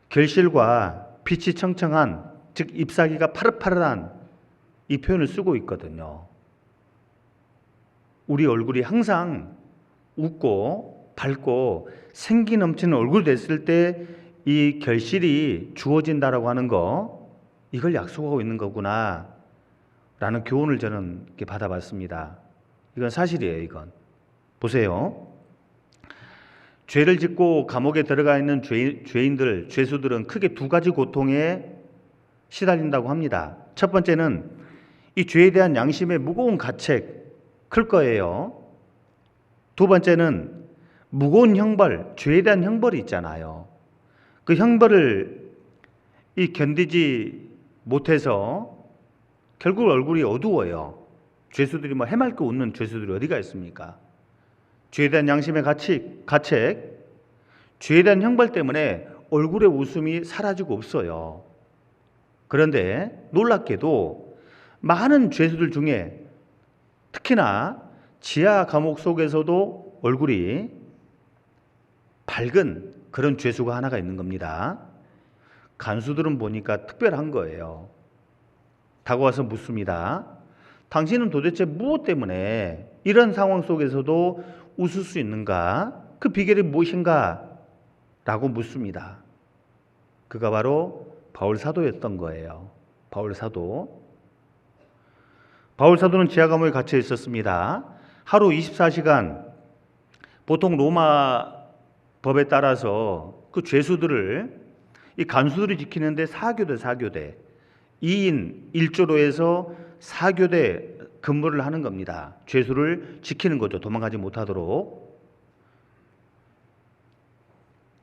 결실과 빛이 청청한, 즉 잎사귀가 파릇파릇한 이 표현을 쓰고 있거든요. 우리 얼굴이 항상 웃고 밝고 생기 넘치는 얼굴 됐을 때 이 결실이 주어진다라고 하는 거, 이걸 약속하고 있는 거구나 라는 교훈을 저는 이렇게 받아봤습니다. 이건 사실이에요. 이건 보세요. 죄를 짓고 감옥에 들어가 있는 죄수들은 크게 두 가지 고통에 시달린다고 합니다. 첫 번째는 이 죄에 대한 양심의 무거운 가책, 클 거예요. 두 번째는 무거운 형벌, 죄에 대한 형벌이 있잖아요. 그 형벌을 견디지 못해서 결국 얼굴이 어두워요. 죄수들이 해맑게 웃는 죄수들이 어디가 있습니까? 죄에 대한 양심의 가책, 죄에 대한 형벌 때문에 얼굴의 웃음이 사라지고 없어요. 그런데 놀랍게도 많은 죄수들 중에 특히나 지하 감옥 속에서도 얼굴이 밝은 그런 죄수가 하나가 있는 겁니다. 간수들은 보니까 특별한 거예요. 다가와서 묻습니다. 당신은 도대체 무엇 때문에 이런 상황 속에서도 웃을 수 있는가? 그 비결이 무엇인가? 라고 묻습니다. 그가 바로 바울 사도였던 거예요. 바울 사도는 지하 감옥에 갇혀 있었습니다. 하루 24시간, 보통 로마 법에 따라서 그 죄수들을 이 간수들이 지키는데 4교대 2인 1조로 해서 4교대 근무를 하는 겁니다. 죄수를 지키는 거죠. 도망가지 못하도록.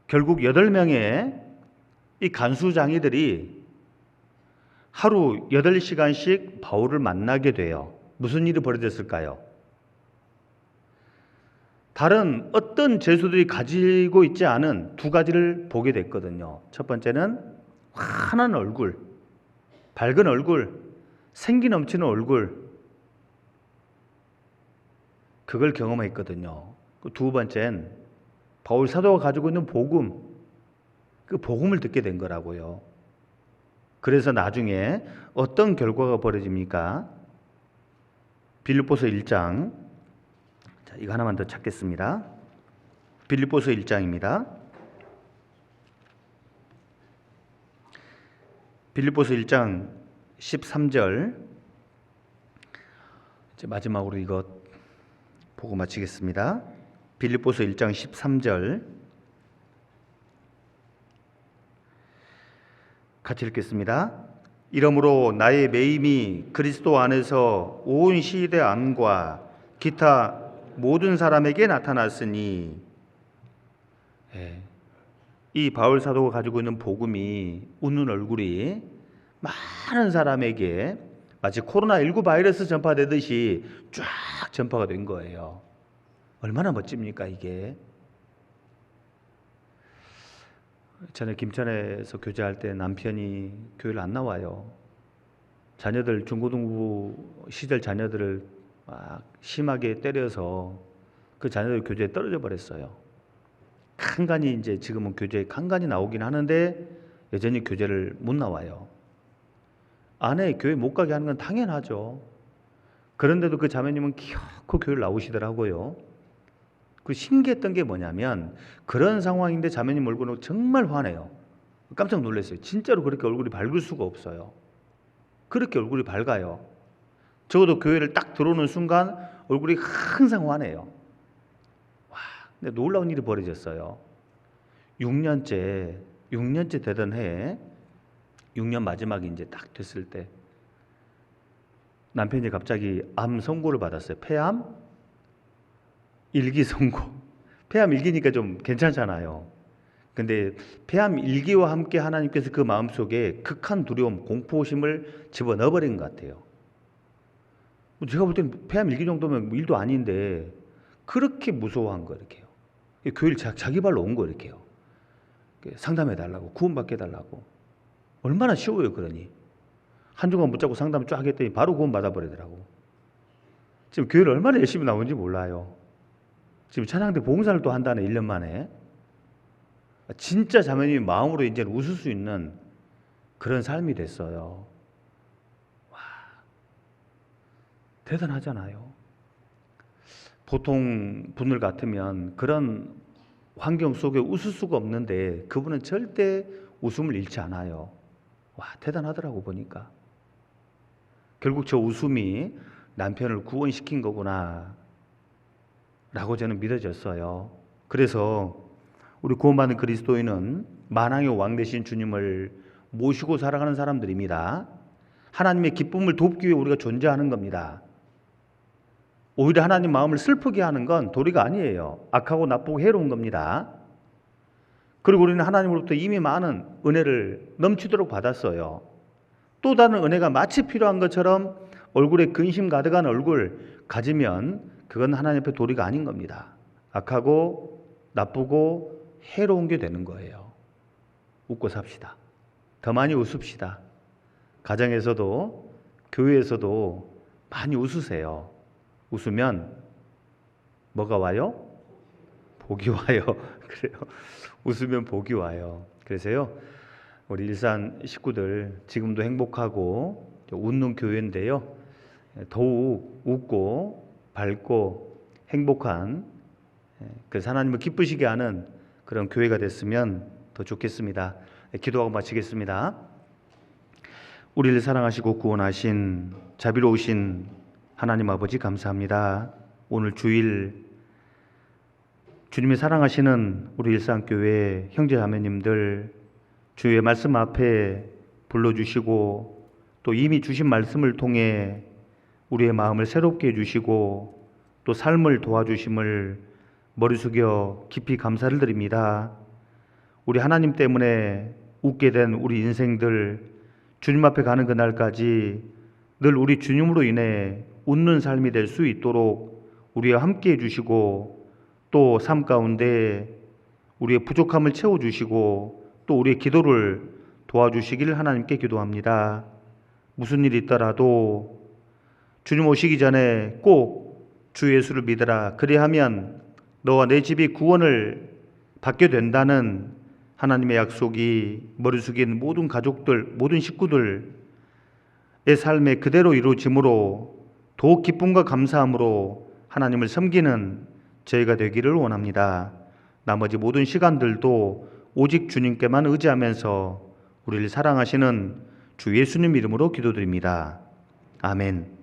결국 8명의 이 간수장이들이 하루 8시간씩 바울을 만나게 돼요. 무슨 일이 벌어졌을까요? 다른 어떤 죄수들이 가지고 있지 않은 두 가지를 보게 됐거든요. 첫 번째는 환한 얼굴, 밝은 얼굴, 생기 넘치는 얼굴, 그걸 경험했거든요. 두 번째는 바울 사도가 가지고 있는 복음, 그 복음을 듣게 된 거라고요. 그래서 나중에 어떤 결과가 벌어집니까? 빌립보서 1장, 자, 이거 하나만 더 찾겠습니다. 빌립보서 1장입니다. 빌립보서 1장 13절, 이제 마지막으로 이거 보고 마치겠습니다. 빌립보서 1장 13절 같이 읽겠습니다. 이러므로 나의 매임이 그리스도 안에서 온 시대 안과 기타 모든 사람에게 나타났으니, 이 바울 사도가 가지고 있는 복음이, 웃는 얼굴이 많은 사람에게 마치 코로나19 바이러스 전파되듯이 쫙 전파가 된 거예요. 얼마나 멋집니까 이게. 전에 김천에서 교제할 때 남편이 교회를 안 나와요. 자녀들, 중고등부 시절 자녀들을 막 심하게 때려서 그 자녀들 교제에 떨어져 버렸어요. 간간히 이제 지금은 교제에 간간히 나오긴 하는데 여전히 교제를 못 나와요. 아내 교회 못 가게 하는 건 당연하죠. 그런데도 그 자매님은 기어코 교회를 나오시더라고요. 그 신기했던 게 뭐냐면, 그런 상황인데 자매님 얼굴은 정말 환해요. 깜짝 놀랐어요. 진짜로 그렇게 얼굴이 밝을 수가 없어요. 그렇게 얼굴이 밝아요. 적어도 교회를 딱 들어오는 순간 얼굴이 항상 환해요. 와, 근데 놀라운 일이 벌어졌어요. 6년째 되던 해에 6년 마지막이 이제 딱 됐을 때 남편이 갑자기 암 선고를 받았어요. 폐암 1기 선고. 폐암 1기니까 좀 괜찮잖아요. 근데 폐암 1기와 함께 하나님께서 그 마음속에 극한 두려움, 공포심을 집어넣어버린 것 같아요. 제가 볼 때는 폐암 1기 정도면 일도 아닌데 그렇게 무서워한 거 이렇게요. 교회를 자기 발로 온 거 이렇게요. 상담해달라고, 구원받게 해달라고. 얼마나 쉬워요, 그러니. 한 주간 붙잡고 상담 쫙 했더니 바로 구원 받아버리더라고. 지금 교회를 얼마나 열심히 나오는지 몰라요. 지금 찬양대 봉사를 또 한다네, 1년 만에. 진짜 자매님이 마음으로 이제는 웃을 수 있는 그런 삶이 됐어요. 와, 대단하잖아요. 보통 분들 같으면 그런 환경 속에 웃을 수가 없는데 그분은 절대 웃음을 잃지 않아요. 와, 대단하더라고 보니까. 결국 저 웃음이 남편을 구원시킨 거구나 라고 저는 믿어졌어요. 그래서 우리 구원받은 그리스도인은 만왕의 왕 되신 주님을 모시고 살아가는 사람들입니다. 하나님의 기쁨을 돕기 위해 우리가 존재하는 겁니다. 오히려 하나님 마음을 슬프게 하는 건 도리가 아니에요. 악하고 나쁘고 해로운 겁니다. 그리고 우리는 하나님으로부터 이미 많은 은혜를 넘치도록 받았어요. 또 다른 은혜가 마치 필요한 것처럼 얼굴에 근심 가득한 얼굴 가지면 그건 하나님 앞에 도리가 아닌 겁니다. 악하고 나쁘고 해로운 게 되는 거예요. 웃고 삽시다. 더 많이 웃읍시다. 가정에서도 교회에서도 많이 웃으세요. 웃으면 뭐가 와요? 복이 와요. 그래요. 웃으면 복이 와요. 그래서요, 우리 일산 식구들 지금도 행복하고 웃는 교회인데요. 더욱 웃고 밝고 행복한, 그래서 하나님을 기쁘시게 하는 그런 교회가 됐으면 더 좋겠습니다. 기도하고 마치겠습니다. 우리를 사랑하시고 구원하신 자비로우신 하나님 아버지 감사합니다. 오늘 주일 주님이 사랑하시는 우리 일산교회 형제자매님들 주의 말씀 앞에 불러주시고 또 이미 주신 말씀을 통해 우리의 마음을 새롭게 해주시고 또 삶을 도와주심을 머리 숙여 깊이 감사를 드립니다. 우리 하나님 때문에 웃게 된 우리 인생들 주님 앞에 가는 그날까지 늘 우리 주님으로 인해 웃는 삶이 될 수 있도록 우리와 함께 해주시고 또 삶 가운데 우리의 부족함을 채워주시고 또 우리의 기도를 도와주시기를 하나님께 기도합니다. 무슨 일이 있더라도 주님 오시기 전에 꼭 주 예수를 믿으라. 그리하면 너와 내 집이 구원을 받게 된다는 하나님의 약속이 머리 숙인 모든 가족들, 모든 식구들의 삶에 그대로 이루어짐으로 더욱 기쁨과 감사함으로 하나님을 섬기는 저희가 되기를 원합니다. 나머지 모든 시간들도 오직 주님께만 의지하면서 우리를 사랑하시는 주 예수님 이름으로 기도드립니다. 아멘.